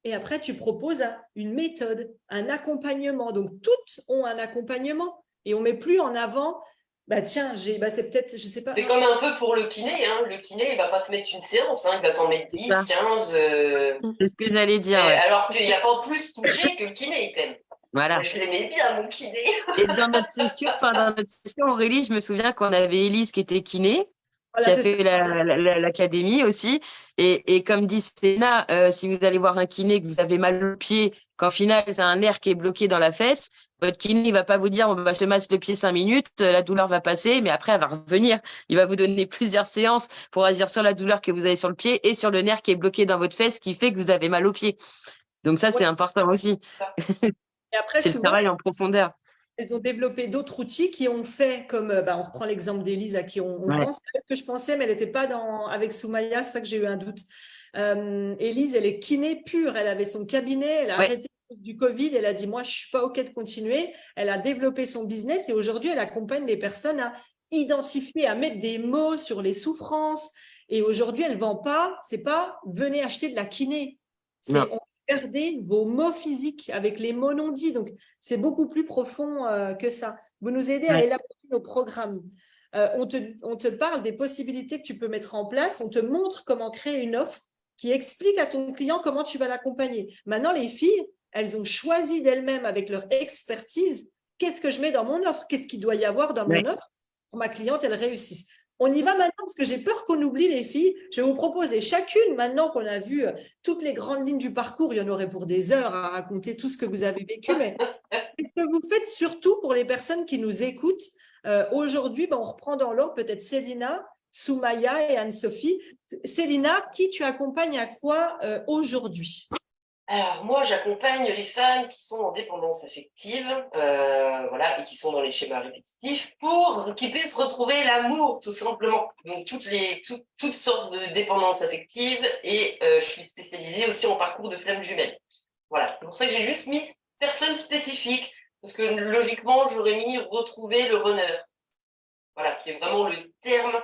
Et après, tu proposes une méthode, un accompagnement. Donc, toutes ont un accompagnement. Et on ne met plus en avant c'est peut-être, je sais pas. C'est comme un peu pour le kiné. Le kiné, il ne va pas te mettre une séance, il va t'en mettre 10, 15. C'est ce que j'allais dire. Alors qu'il n'y a pas plus touché que le kiné, quand même. Voilà. Moi, je l'aimais bien, mon kiné. Et dans notre session, Aurélie, je me souviens qu'on avait Élise qui était kiné, qui a fait l'académie aussi. Et comme dit Sénat, si vous allez voir un kiné, que vous avez mal au pied, qu'en final, c'est un nerf qui est bloqué dans la fesse, Votre kiné, il va pas vous dire, bon, bah, je te masse le pied 5 minutes, la douleur va passer, mais après, elle va revenir. Il va vous donner plusieurs séances pour agir sur la douleur que vous avez sur le pied et sur le nerf qui est bloqué dans votre fesse, qui fait que vous avez mal au pied. Donc ça, c'est Ouais. important aussi. Et après, C'est le souvent, travail en profondeur. elles ont développé d'autres outils qui ont fait, comme on reprend l'exemple d'Élise à qui on Ouais. pense, peut-être que je pensais, mais elle n'était pas avec Soumaya, c'est pour ça que j'ai eu un doute. Élise, elle est kiné pure, elle avait son cabinet, elle a Ouais. arrêté du Covid, elle a dit, moi, je ne suis pas OK de continuer. Elle a développé son business et aujourd'hui, elle accompagne les personnes à identifier, à mettre des mots sur les souffrances. Et aujourd'hui, elle ne vend pas, c'est pas venez acheter de la kiné. Non. C'est on va garder vos mots physiques avec les mots non dits. Donc, c'est beaucoup plus profond que ça. Vous nous aidez à Ouais. élaborer nos programmes. On te parle des possibilités que tu peux mettre en place. On te montre comment créer une offre qui explique à ton client comment tu vas l'accompagner. Maintenant, les filles, elles ont choisi d'elles-mêmes avec leur expertise, qu'est-ce que je mets dans mon offre, qu'est-ce qu'il doit y avoir dans Ouais. mon offre pour ma cliente, elle réussisse. On y va maintenant parce que j'ai peur qu'on oublie les filles. Je vais vous proposer chacune, maintenant qu'on a vu toutes les grandes lignes du parcours, il y en aurait pour des heures à raconter tout ce que vous avez vécu, mais qu'est-ce que vous faites surtout pour les personnes qui nous écoutent aujourd'hui, on reprend dans l'ordre peut-être Célina, Soumaya et Anne-Sophie. Célina, qui tu accompagnes à quoi aujourd'hui? Alors, moi, j'accompagne les femmes qui sont en dépendance affective, voilà, et qui sont dans les schémas répétitifs pour qu'ils puissent retrouver l'amour, tout simplement. Donc, toutes sortes de dépendances affectives et je suis spécialisée aussi en parcours de flammes jumelles. Voilà, c'est pour ça que j'ai juste mis personne spécifique, parce que logiquement, j'aurais mis retrouver le runner. Voilà, qui est vraiment le terme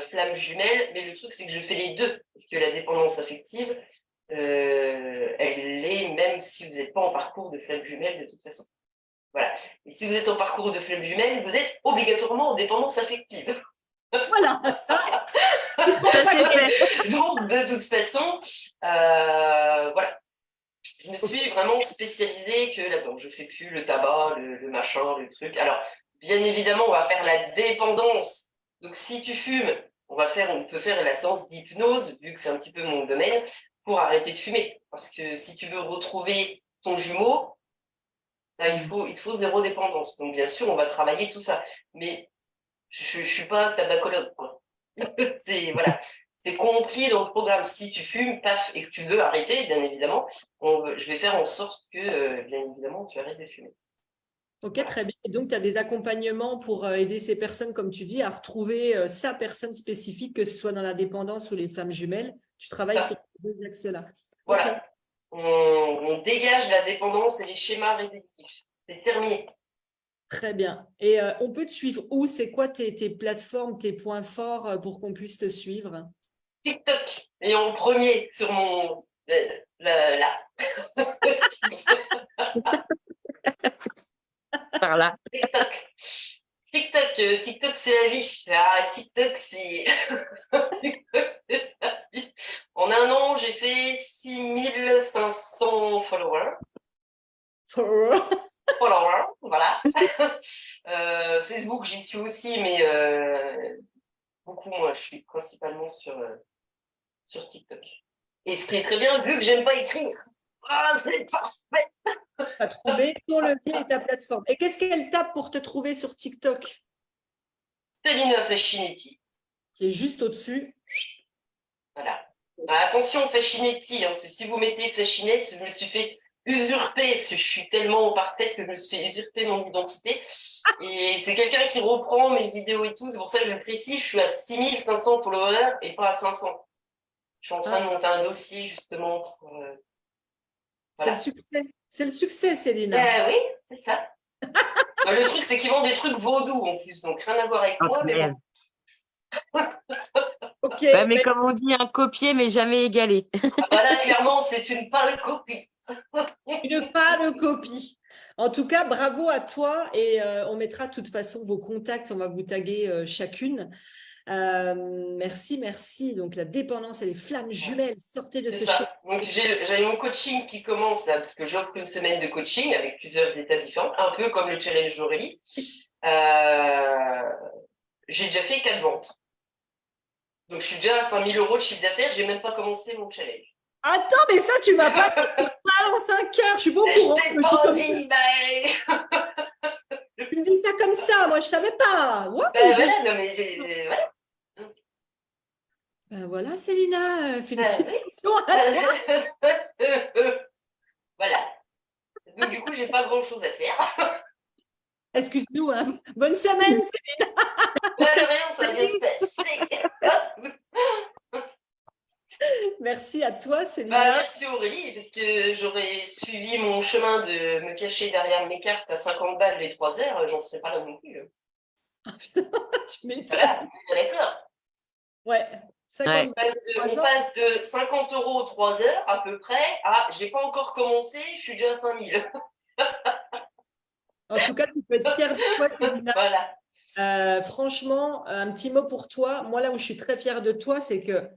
flamme jumelle, mais le truc, c'est que je fais les deux, parce que la dépendance affective, elle est même si vous n'êtes pas en parcours de flamme jumelle de toute façon. Voilà. Et si vous êtes en parcours de flamme jumelle, vous êtes obligatoirement en dépendance affective. Voilà, ça. Ça, c'est fait. Donc, de toute façon, voilà. Je me suis vraiment spécialisée que là-dedans. Je ne fais plus le tabac, le machin, le truc. Alors, bien évidemment, on va faire la dépendance. Donc, si tu fumes, on peut faire la séance d'hypnose, vu que c'est un petit peu mon domaine, pour arrêter de fumer. Parce que si tu veux retrouver ton jumeau, là, il te faut zéro dépendance. Donc, bien sûr, on va travailler tout ça. Mais je ne suis pas tabacologue, quoi. Voilà. C'est compris dans le programme. Si tu fumes, paf, et que tu veux arrêter, bien évidemment, je vais faire en sorte que, bien évidemment, tu arrêtes de fumer. Ok, très bien. Et donc, tu as des accompagnements pour aider ces personnes, comme tu dis, à retrouver sa personne spécifique, que ce soit dans la dépendance ou les flammes jumelles. Tu travailles sur ces deux axes-là. Voilà. Okay. On dégage la dépendance et les schémas répétitifs. C'est terminé. Très bien. Et on peut te suivre où? C'est quoi tes plateformes, tes points forts pour qu'on puisse te suivre? TikTok. Et en premier sur mon... là. Par là. TikTok, c'est la vie. Ah, TikTok, c'est... En un an, j'ai fait 6500 followers. Voilà. Facebook, j'y suis aussi, mais beaucoup moins. Je suis principalement sur TikTok. Et ce qui est très bien, vu que j'aime pas écrire. Ah, c'est parfait. À trouver ton levier et ta plateforme. Et qu'est-ce qu'elle tape pour te trouver sur TikTok? Célina Fascinetti. Qui est juste au-dessus. Voilà. Bah, attention, Fascinetti, hein, parce que si vous mettez Fascinette, je me suis fait usurper, parce que je suis tellement parfaite que je me suis fait usurper mon identité. Et c'est quelqu'un qui reprend mes vidéos et tout. C'est pour ça que je précise, je suis à 6500 followers et pas à 500. Je suis en train de monter un dossier, justement, pour... Voilà. C'est le succès, Célina. Oui, c'est ça. Le truc, c'est qu'ils vendent des trucs vaudous en plus, donc rien à voir avec moi, mais bon. Ok. Ouais, mais comme on dit, un copier, mais jamais égalé. Voilà, clairement, c'est une pâle copie. Une pâle copie. En tout cas, bravo à toi et on mettra de toute façon vos contacts, on va vous taguer chacune. Merci. Donc, la dépendance et les flammes jumelles, sortez de ce schéma. Donc, j'ai mon coaching qui commence là, parce que j'offre une semaine de coaching avec plusieurs étapes différentes, un peu comme le challenge d'Aurélie. J'ai déjà fait 4 ventes. Donc, je suis déjà à 5 000 € de chiffre d'affaires, j'ai même pas commencé mon challenge. Attends, mais ça, tu m'as pas balance un cœur, je suis pas au Je courant. t'ai pas dit, mais. Tu me dis ça comme ça, moi je savais pas. What? Ben voilà, non mais voilà. Ben voilà, Célina, Oui. félicitations à toi. Voilà. Donc du coup, j'ai pas grand-chose à faire. Excuse-nous, hein. Bonne semaine. Rien, ça va bien se passer. Merci à toi, Bah, Célina. merci Aurélie, parce que j'aurais suivi mon chemin de me cacher derrière mes cartes à 50 balles les 3 heures, j'en serais pas là non plus. Tu m'étonnes. Voilà, on est d'accord. Ouais, 50 Ouais. On passe de 50 € aux 3 heures à peu près à j'ai pas encore commencé, je suis déjà à 5000. En tout cas, tu peux être fière de toi, Célina. Voilà. Franchement, un petit mot pour toi. Moi, là où je suis très fière de toi, c'est que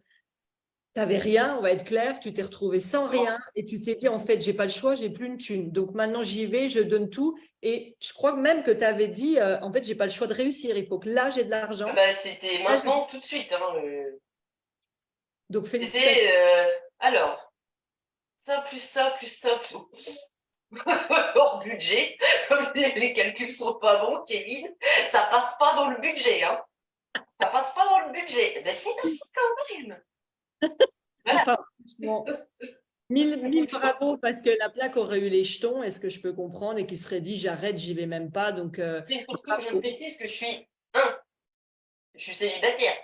tu n'avais rien, on va être clair, tu t'es retrouvée sans rien et tu t'es dit, en fait, j'ai pas le choix, j'ai plus une thune. Donc maintenant, j'y vais, je donne tout. Et je crois même que tu avais dit, en fait, j'ai pas le choix de réussir, il faut que là, j'ai de l'argent. Bah, c'était maintenant, tout de suite. Hein, Donc, félicitations. C'était, alors, ça, plus ça, plus ça, plus... hors budget. Comme les calculs sont pas bons, Kevin, ça passe pas dans le budget. Hein. Ça passe pas dans le budget. Ben, c'est quand même. Voilà. Enfin, franchement, mille bravo parce que la plaque aurait eu les jetons, est-ce que je peux comprendre, et qui serait dit j'arrête, j'y vais même pas. Donc, Et surtout que je précise que je suis célibataire.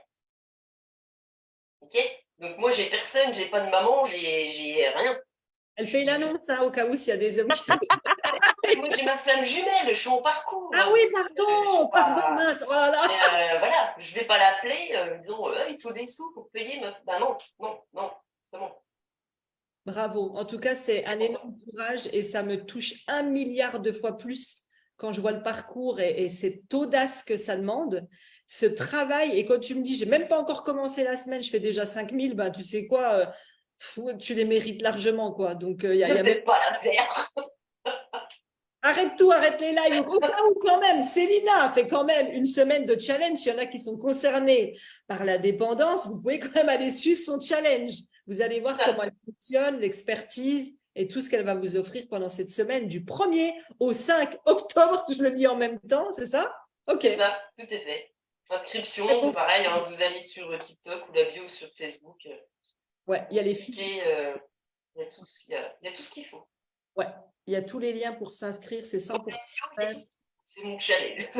Ok? Donc moi, j'ai personne, j'ai pas de maman, j'ai rien. elle fait une annonce hein, au cas où s'il y a des hommes qui... Moi, j'ai ma flamme jumelle, je suis en parcours. Ah oui, pardon, pardon, mince, oh là là. Mais, voilà, je vais pas l'appeler, disons, il faut des sous pour payer ma... Ben non, c'est bon. Bravo. En tout cas, c'est un énorme courage et ça me touche 1 milliard de fois plus quand je vois le parcours et cette audace que ça demande, ce travail. Et quand tu me dis, j'ai même pas encore commencé la semaine, je fais déjà 5000, ben, tu sais quoi, tu les mérites largement, quoi. Donc, il y a Peut-être même... pas la faire. Arrête tout, arrête les lives. Au cas où, quand même, Célina fait quand même une semaine de challenge. Il y en a qui sont concernés par la dépendance. Vous pouvez quand même aller suivre son challenge. Vous allez voir comment elle fonctionne, l'expertise et tout ce qu'elle va vous offrir pendant cette semaine du 1er au 5 octobre. Je le dis en même temps, c'est ça? Ok. C'est ça, tout est fait. Inscription, c'est pareil. Hein, vous allez sur TikTok ou la bio sur Facebook. Ouais, il y a les filles. Il y a tout ce qu'il faut. Ouais, il y a tous les liens pour s'inscrire, c'est 100%. C'est mon challenge.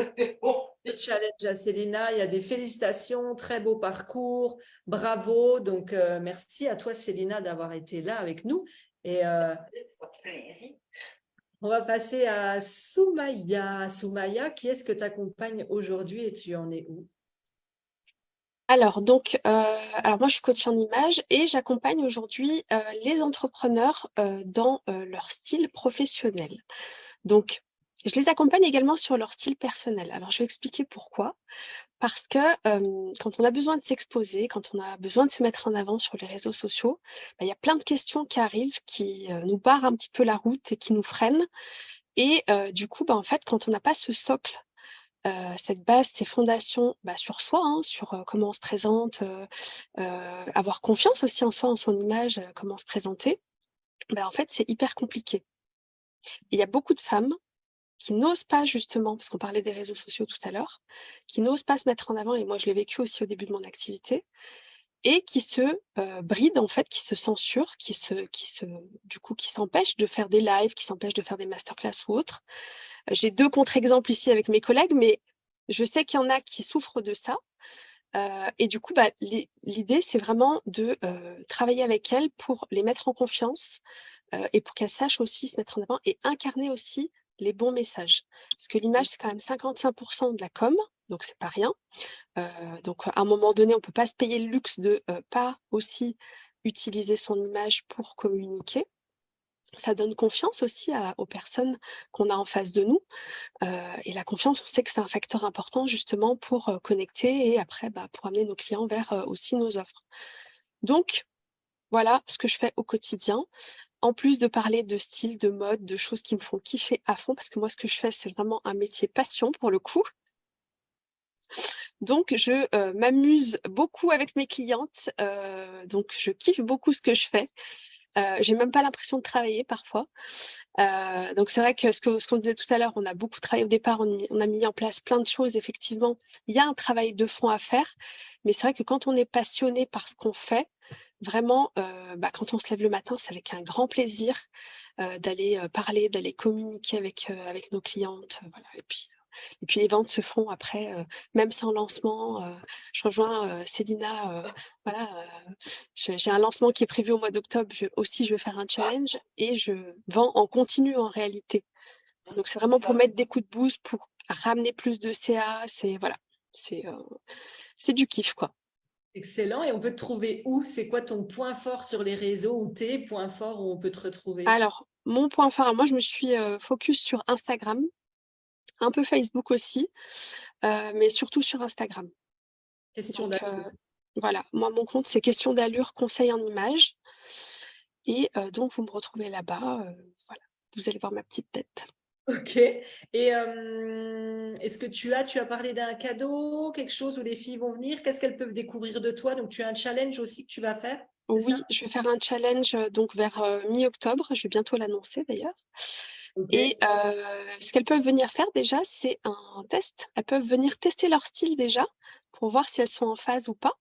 Le challenge à Célina, il y a des félicitations, très beau parcours, bravo. Donc, merci à toi, Célina, d'avoir été là avec nous. Et on va passer à Soumaya. Soumaya, qui est-ce que tu accompagnes aujourd'hui et tu en es où? Alors, alors moi, je suis coach en image et j'accompagne aujourd'hui les entrepreneurs dans leur style professionnel. Donc, je les accompagne également sur leur style personnel. Alors, je vais expliquer pourquoi. Parce que quand on a besoin de s'exposer, quand on a besoin de se mettre en avant sur les réseaux sociaux, il y a plein de questions qui arrivent, qui nous barrent un petit peu la route et qui nous freinent. Et du coup, en fait, quand on n'a pas ce socle, cette base, ces fondations sur soi, hein, sur comment on se présente, avoir confiance aussi en soi, en son image, comment se présenter, en fait, c'est hyper compliqué. Et il y a beaucoup de femmes qui n'osent pas justement, parce qu'on parlait des réseaux sociaux tout à l'heure, qui n'osent pas se mettre en avant, et moi je l'ai vécu aussi au début de mon activité, et qui se brident en fait, qui se censurent, qui s'empêchent de faire des lives, qui s'empêchent de faire des masterclass ou autres. J'ai 2 contre-exemples ici avec mes collègues, mais je sais qu'il y en a qui souffrent de ça. Et du coup, l'idée, c'est vraiment de travailler avec elles pour les mettre en confiance et pour qu'elles sachent aussi se mettre en avant et incarner aussi les bons messages. Parce que l'image, c'est quand même 55% de la com, donc c'est pas rien. Donc à un moment donné, on peut pas se payer le luxe de pas aussi utiliser son image pour communiquer. Ça donne confiance aussi aux personnes qu'on a en face de nous. Et la confiance, on sait que c'est un facteur important justement pour connecter et après pour amener nos clients vers aussi nos offres. Donc, voilà ce que je fais au quotidien. En plus de parler de style, de mode, de choses qui me font kiffer à fond, parce que moi, ce que je fais, c'est vraiment un métier passion pour le coup. Donc, je m'amuse beaucoup avec mes clientes. Donc, je kiffe beaucoup ce que je fais. J'ai même pas l'impression de travailler parfois. Donc c'est vrai que ce qu'on disait tout à l'heure, on a beaucoup travaillé au départ, on a mis en place plein de choses. Effectivement, il y a un travail de fond à faire, mais c'est vrai que quand on est passionné par ce qu'on fait, vraiment, quand on se lève le matin, c'est avec un grand plaisir d'aller parler, d'aller communiquer avec nos clientes, voilà. Et puis les ventes se font après, même sans lancement. Je rejoins Célina. Voilà, j'ai un lancement qui est prévu au mois d'octobre. Je vais faire un challenge et je vends en continu en réalité. Donc c'est vraiment pour mettre des coups de boost, pour ramener plus de CA. C'est du kiff, quoi. Excellent. Et on peut te trouver où? C'est quoi ton point fort sur les réseaux ou tes points forts où on peut te retrouver? Alors, mon point fort, moi je me suis focus sur Instagram, un peu Facebook aussi, mais surtout sur Instagram. Question Donc, d'allure. voilà, moi, mon compte, c'est Question d'allure, conseil en images. Et donc, vous me retrouvez là-bas. Voilà, vous allez voir ma petite tête. Ok. Et est-ce que tu as parlé d'un cadeau, quelque chose où les filles vont venir? Qu'est-ce qu'elles peuvent découvrir de toi? Donc, tu as un challenge aussi que tu vas faire? C'est ça? Oui, je vais faire un challenge donc vers mi-octobre. Je vais bientôt l'annoncer d'ailleurs. Ok. Et ce qu'elles peuvent venir faire déjà, c'est un test. Elles peuvent venir tester leur style déjà pour voir si elles sont en phase ou pas.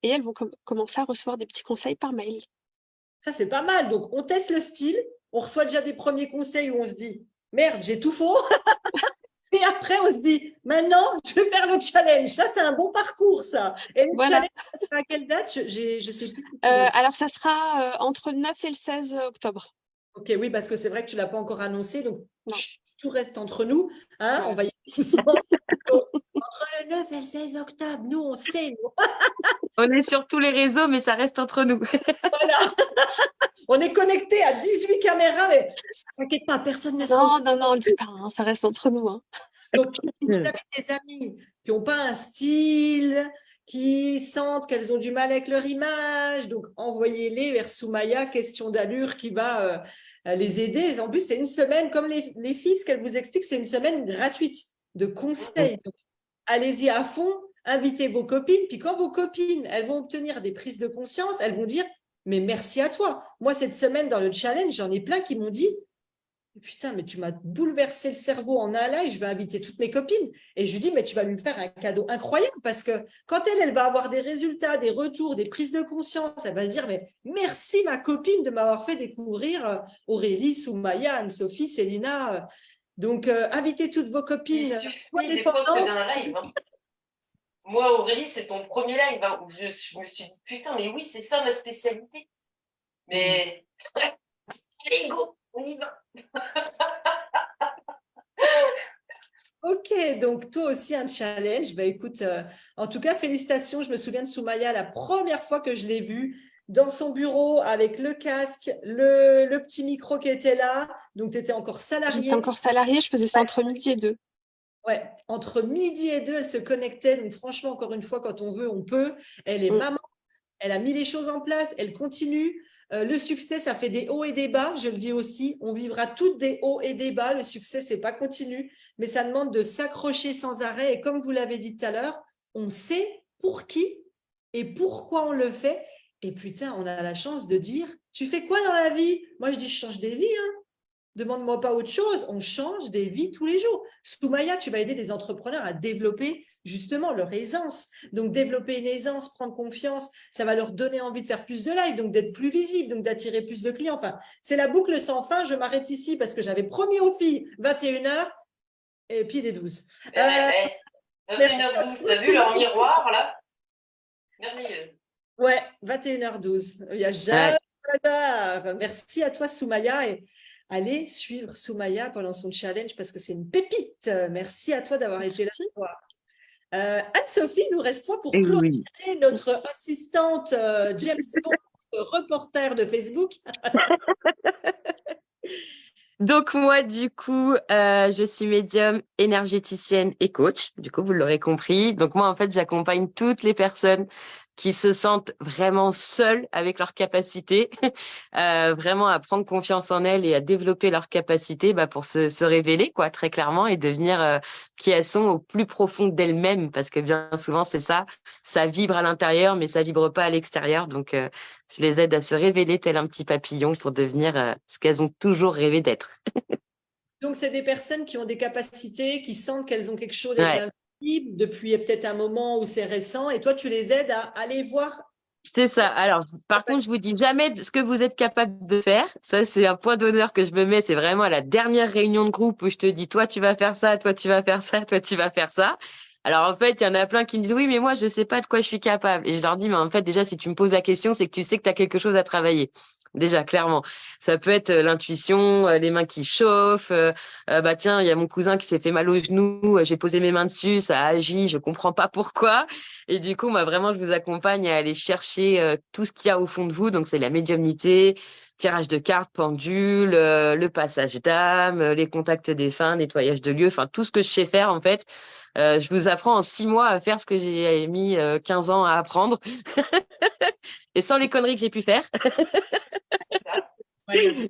Et elles vont commencer à recevoir des petits conseils par mail. Ça, c'est pas mal. Donc, on teste le style. On reçoit déjà des premiers conseils où on se dit, merde, j'ai tout faux. Et après, on se dit, maintenant, je vais faire le challenge. Ça, c'est un bon parcours, ça. Et le Voilà. challenge, ça sera à quelle date? Je sais plus. Alors, ça sera entre le 9 et le 16 octobre. Ok, oui, parce que c'est vrai que tu ne l'as pas encore annoncé. Donc, Non. tout reste entre nous. Hein, Voilà. on va y aller doucement. Donc, entre le 9 et le 16 octobre, nous, on sait. Nous. On est sur tous les réseaux, mais ça reste entre nous. Voilà. On est connecté à 18 caméras, mais t'inquiète pas, personne ne sera. Non, on le dit pas, hein, ça reste entre nous. Hein. Donc, si vous avez des amis qui n'ont pas un style, qui sentent qu'elles ont du mal avec leur image, donc envoyez-les vers Soumaya, question d'allure, qui va les aider. En plus, c'est une semaine, comme les filles, ce qu'elles vous expliquent, c'est une semaine gratuite de conseils. Donc, allez-y à fond, invitez vos copines, puis quand vos copines, elles vont obtenir des prises de conscience, elles vont dire, mais merci à toi. Moi, cette semaine, dans le challenge, j'en ai plein qui m'ont dit, putain, mais tu m'as bouleversé le cerveau en un live, je vais inviter toutes mes copines. Et je lui dis, mais tu vas lui faire un cadeau incroyable parce que quand elle va avoir des résultats, des retours, des prises de conscience, elle va se dire, mais merci ma copine de m'avoir fait découvrir Aurélie, Soumaya, Anne-Sophie, Célina. Donc, invitez toutes vos copines. Il suffit des fois que d'un live. Hein. Moi, Aurélie, c'est ton premier live hein, où je me suis dit, putain, mais oui, c'est ça ma spécialité. Mais, allez, go, on y va. Ok, donc toi aussi un challenge. Bah, écoute, en tout cas, félicitations. Je me souviens de Soumaya la première fois que je l'ai vue dans son bureau avec le casque, le petit micro qui était là. Donc, tu étais encore salariée. J'étais encore salariée, je faisais ça entre midi et 2. Ouais, entre midi et 2, elle se connectait. Donc, franchement, encore une fois, quand on veut, on peut. Elle est maman, elle a mis les choses en place, elle continue. Le succès, ça fait des hauts et des bas, je le dis aussi. On vivra toutes des hauts et des bas. Le succès, c'est pas continu, mais ça demande de s'accrocher sans arrêt. Et comme vous l'avez dit tout à l'heure, on sait pour qui et pourquoi on le fait. Et putain, on a la chance de dire, tu fais quoi dans la vie? Moi, je dis, je change des vies. Hein. Demande-moi pas autre chose. On change des vies tous les jours. Soumaya, tu vas aider les entrepreneurs à développer justement leur aisance. Donc, développer une aisance, prendre confiance, ça va leur donner envie de faire plus de live, donc d'être plus visible, donc d'attirer plus de clients. Enfin, c'est la boucle sans fin. Je m'arrête ici parce que j'avais promis aux filles 21h et puis les 12. 21h12, t'as vu leur miroir là? Merveilleuse. Ouais, 21h12. Il n'y a jamais de hasard. Merci à toi, Soumaya. Et allez suivre Soumaya pendant son challenge parce que c'est une pépite. Merci à toi d'avoir été là ce soir. Anne-Sophie, nous reste quoi pour clôturer notre assistante James Bond, reporter de Facebook. Donc moi, du coup, je suis médium, énergéticienne et coach. Du coup, vous l'aurez compris. Donc moi, en fait, j'accompagne toutes les personnes qui se sentent vraiment seules avec leurs capacités, vraiment à prendre confiance en elles et à développer leurs capacités pour se révéler, quoi, très clairement, et devenir qui elles sont au plus profond d'elles-mêmes, parce que bien souvent, c'est ça, ça vibre à l'intérieur, mais ça vibre pas à l'extérieur. Donc, je les aide à se révéler tel un petit papillon pour devenir ce qu'elles ont toujours rêvé d'être. Donc, c'est des personnes qui ont des capacités, qui sentent qu'elles ont quelque chose d'être Ouais. invincible depuis peut-être un moment où c'est récent. Et toi, tu les aides à aller voir. C'est ça. Alors, par contre, je vous dis jamais ce que vous êtes capable de faire. Ça, c'est un point d'honneur que je me mets. C'est vraiment à la dernière réunion de groupe où je te dis, toi, tu vas faire ça, toi, tu vas faire ça, toi, tu vas faire ça. Alors, en fait, il y en a plein qui me disent, oui, mais moi, je sais pas de quoi je suis capable. Et je leur dis, mais en fait, déjà, si tu me poses la question, c'est que tu sais que tu as quelque chose à travailler. Déjà, clairement. Ça peut être l'intuition, les mains qui chauffent. Bah tiens, il y a mon cousin qui s'est fait mal au genou. J'ai posé mes mains dessus, ça a agi. Je comprends pas pourquoi. Et du coup, moi, vraiment, je vous accompagne à aller chercher tout ce qu'il y a au fond de vous. Donc, c'est la médiumnité, tirage de cartes, pendule, le passage d'âme, les contacts défunts, nettoyage de lieux, enfin, tout ce que je sais faire, en fait. Je vous apprends en 6 mois à faire ce que j'ai mis 15 ans à apprendre. Et sans les conneries que j'ai pu faire.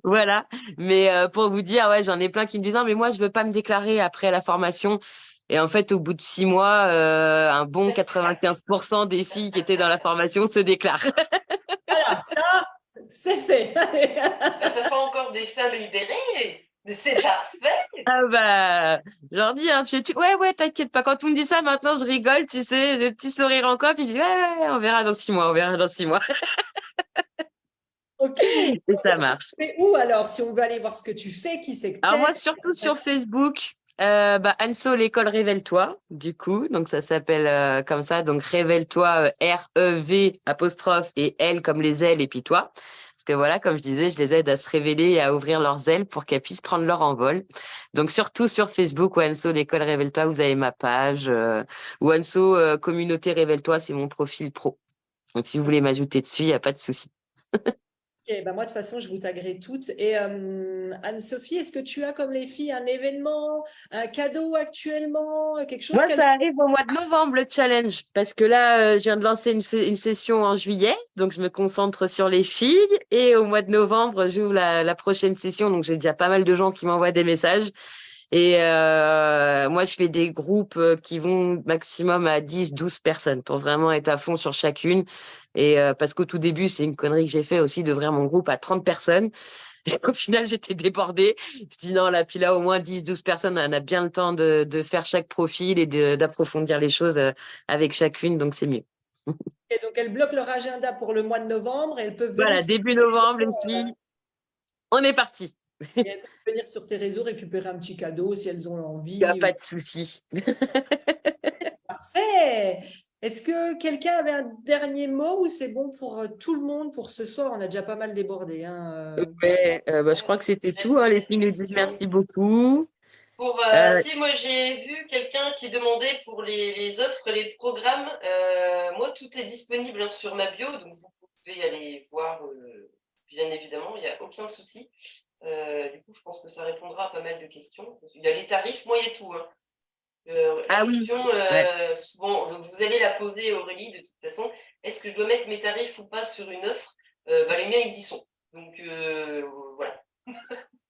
Voilà. Mais pour vous dire, ouais, j'en ai plein qui me disent, non, mais moi, je veux pas me déclarer après la formation. Et en fait, au bout de 6 mois, un bon 95% des filles qui étaient dans la formation se déclarent. Voilà, ça, c'est fait. Ça fait encore des femmes libérées, mais c'est parfait. Ah bah, je leur dis, hein, ouais, ouais, t'inquiète pas. Quand on me dit ça, maintenant, je rigole, tu sais, le petit sourire en coin, puis je dis, ouais, ouais, on verra dans 6 mois, on verra dans 6 mois. OK. Et ça marche. Mais où alors, si on veut aller voir ce que tu fais, qui c'est que Alors moi, t'es? surtout sur Facebook, Anso, l'école Révèle-toi, du coup. Donc ça s'appelle comme ça. Donc Révèle-toi, R-E-V apostrophe et L comme les ailes et puis toi. Parce que voilà, comme je disais, je les aide à se révéler et à ouvrir leurs ailes pour qu'elles puissent prendre leur envol. Donc surtout sur Facebook, ou Anso, l'école Révèle-toi, vous avez ma page. Ou Anso, communauté Révèle-toi, c'est mon profil pro. Donc si vous voulez m'ajouter dessus, il n'y a pas de souci. Ok, bah moi, de toute façon, je vous taguerai toutes. Et Anne-Sophie, est-ce que tu as, comme les filles, un événement, un cadeau actuellement, quelque chose Moi, qu'elle... ça arrive au mois de novembre, le challenge, parce que là, je viens de lancer une session en juillet, donc je me concentre sur les filles. Et au mois de novembre, j'ouvre la prochaine session, donc j'ai déjà pas mal de gens qui m'envoient des messages. Et moi, je fais des groupes qui vont maximum à 10, 12 personnes pour vraiment être à fond sur chacune. Et parce qu'au tout début, c'est une connerie que j'ai fait aussi d'ouvrir mon groupe à 30 personnes. Et au final, j'étais débordée. Je dis non, là, puis là, au moins 10, 12 personnes, on a bien le temps de faire chaque profil et d'approfondir les choses avec chacune, donc c'est mieux. Et donc, elles bloquent leur agenda pour le mois de novembre et elles peuvent venir Voilà, début novembre, les filles, on est parti. et elles peuvent venir sur tes réseaux récupérer un petit cadeau si elles ont Il n'y a envie. pas de souci. Parfait. Est-ce que quelqu'un avait un dernier mot ou c'est bon pour tout le monde pour ce soir? On a déjà pas mal débordé, hein. Ouais, je crois que c'était tout, hein. Les filles nous disent merci beaucoup. Si moi j'ai vu quelqu'un qui demandait pour les offres, les programmes, moi tout est disponible hein, sur ma bio, donc vous pouvez aller voir, bien évidemment, il n'y a aucun souci. Du coup, je pense que ça répondra à pas mal de questions. Il y a les tarifs, moi il y a tout. Hein. La Ah oui, question, ouais. souvent, vous allez la poser Aurélie de toute façon, est-ce que je dois mettre mes tarifs ou pas sur une offre? Les miens, ils y sont. Donc voilà.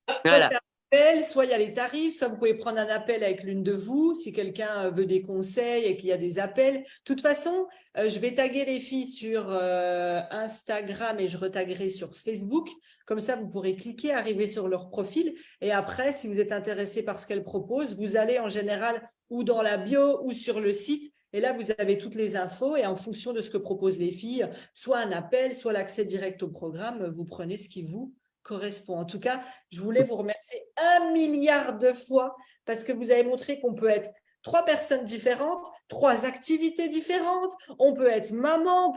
Soit Voilà. c'est un appel, soit il y a les tarifs, soit vous pouvez prendre un appel avec l'une de vous si quelqu'un veut des conseils et qu'il y a des appels. De toute façon, je vais taguer les filles sur Instagram et je retaguerai sur Facebook. Comme ça, vous pourrez cliquer, arriver sur leur profil. Et après, si vous êtes intéressé par ce qu'elles proposent, vous allez en général ou dans la bio ou sur le site. Et là, vous avez toutes les infos et en fonction de ce que proposent les filles, soit un appel, soit l'accès direct au programme, vous prenez ce qui vous correspond. En tout cas, je voulais vous remercier 1 milliard de fois parce que vous avez montré qu'on peut être 3 personnes différentes, 3 activités différentes. On peut être maman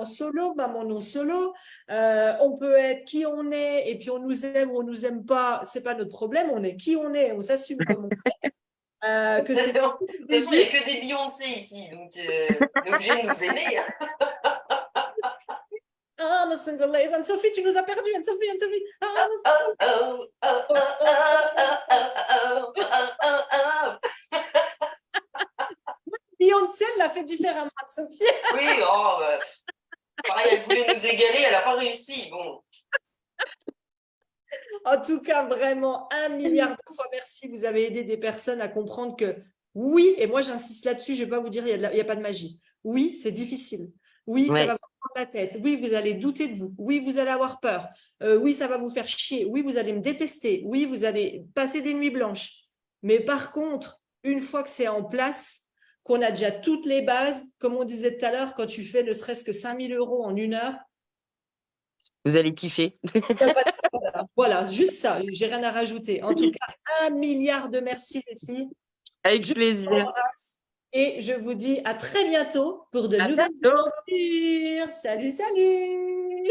solo, maman non solo. On peut être qui on est et puis on nous aime ou on nous aime pas. C'est pas notre problème. On est qui on est. On s'assume comme on est. Que c'est De toute façon, il n'y a que des Beyoncé ici, donc obligé de nous aimer. Hein. I'm a single lady. Anne-Sophie, tu nous as perdu. Anne-Sophie, Anne-Sophie. Beyoncé l'a fait différemment de Sophie. Oui, oh, pareil, elle voulait nous égaler, elle n'a pas réussi. Bon. En tout cas, vraiment, 1 milliard de fois merci. Vous avez aidé des personnes à comprendre que oui, et moi j'insiste là-dessus, je ne vais pas vous dire il n'y a pas de magie. Oui, c'est difficile. Oui, ça Ouais. va vous prendre la tête. Oui, vous allez douter de vous. Oui, vous allez avoir peur. Oui, ça va vous faire chier. Oui, vous allez me détester. Oui, vous allez passer des nuits blanches. Mais par contre, une fois que c'est en place, qu'on a déjà toutes les bases, comme on disait tout à l'heure, quand tu fais ne serait-ce que 5 000 € en 1 heure, Vous allez kiffer. voilà, juste ça, j'ai rien à rajouter. En tout cas, 1 milliard de merci les filles. Avec Je vous plaisir. embrasse et je vous dis à très bientôt pour de À nouvelles bientôt. aventures. Salut, salut!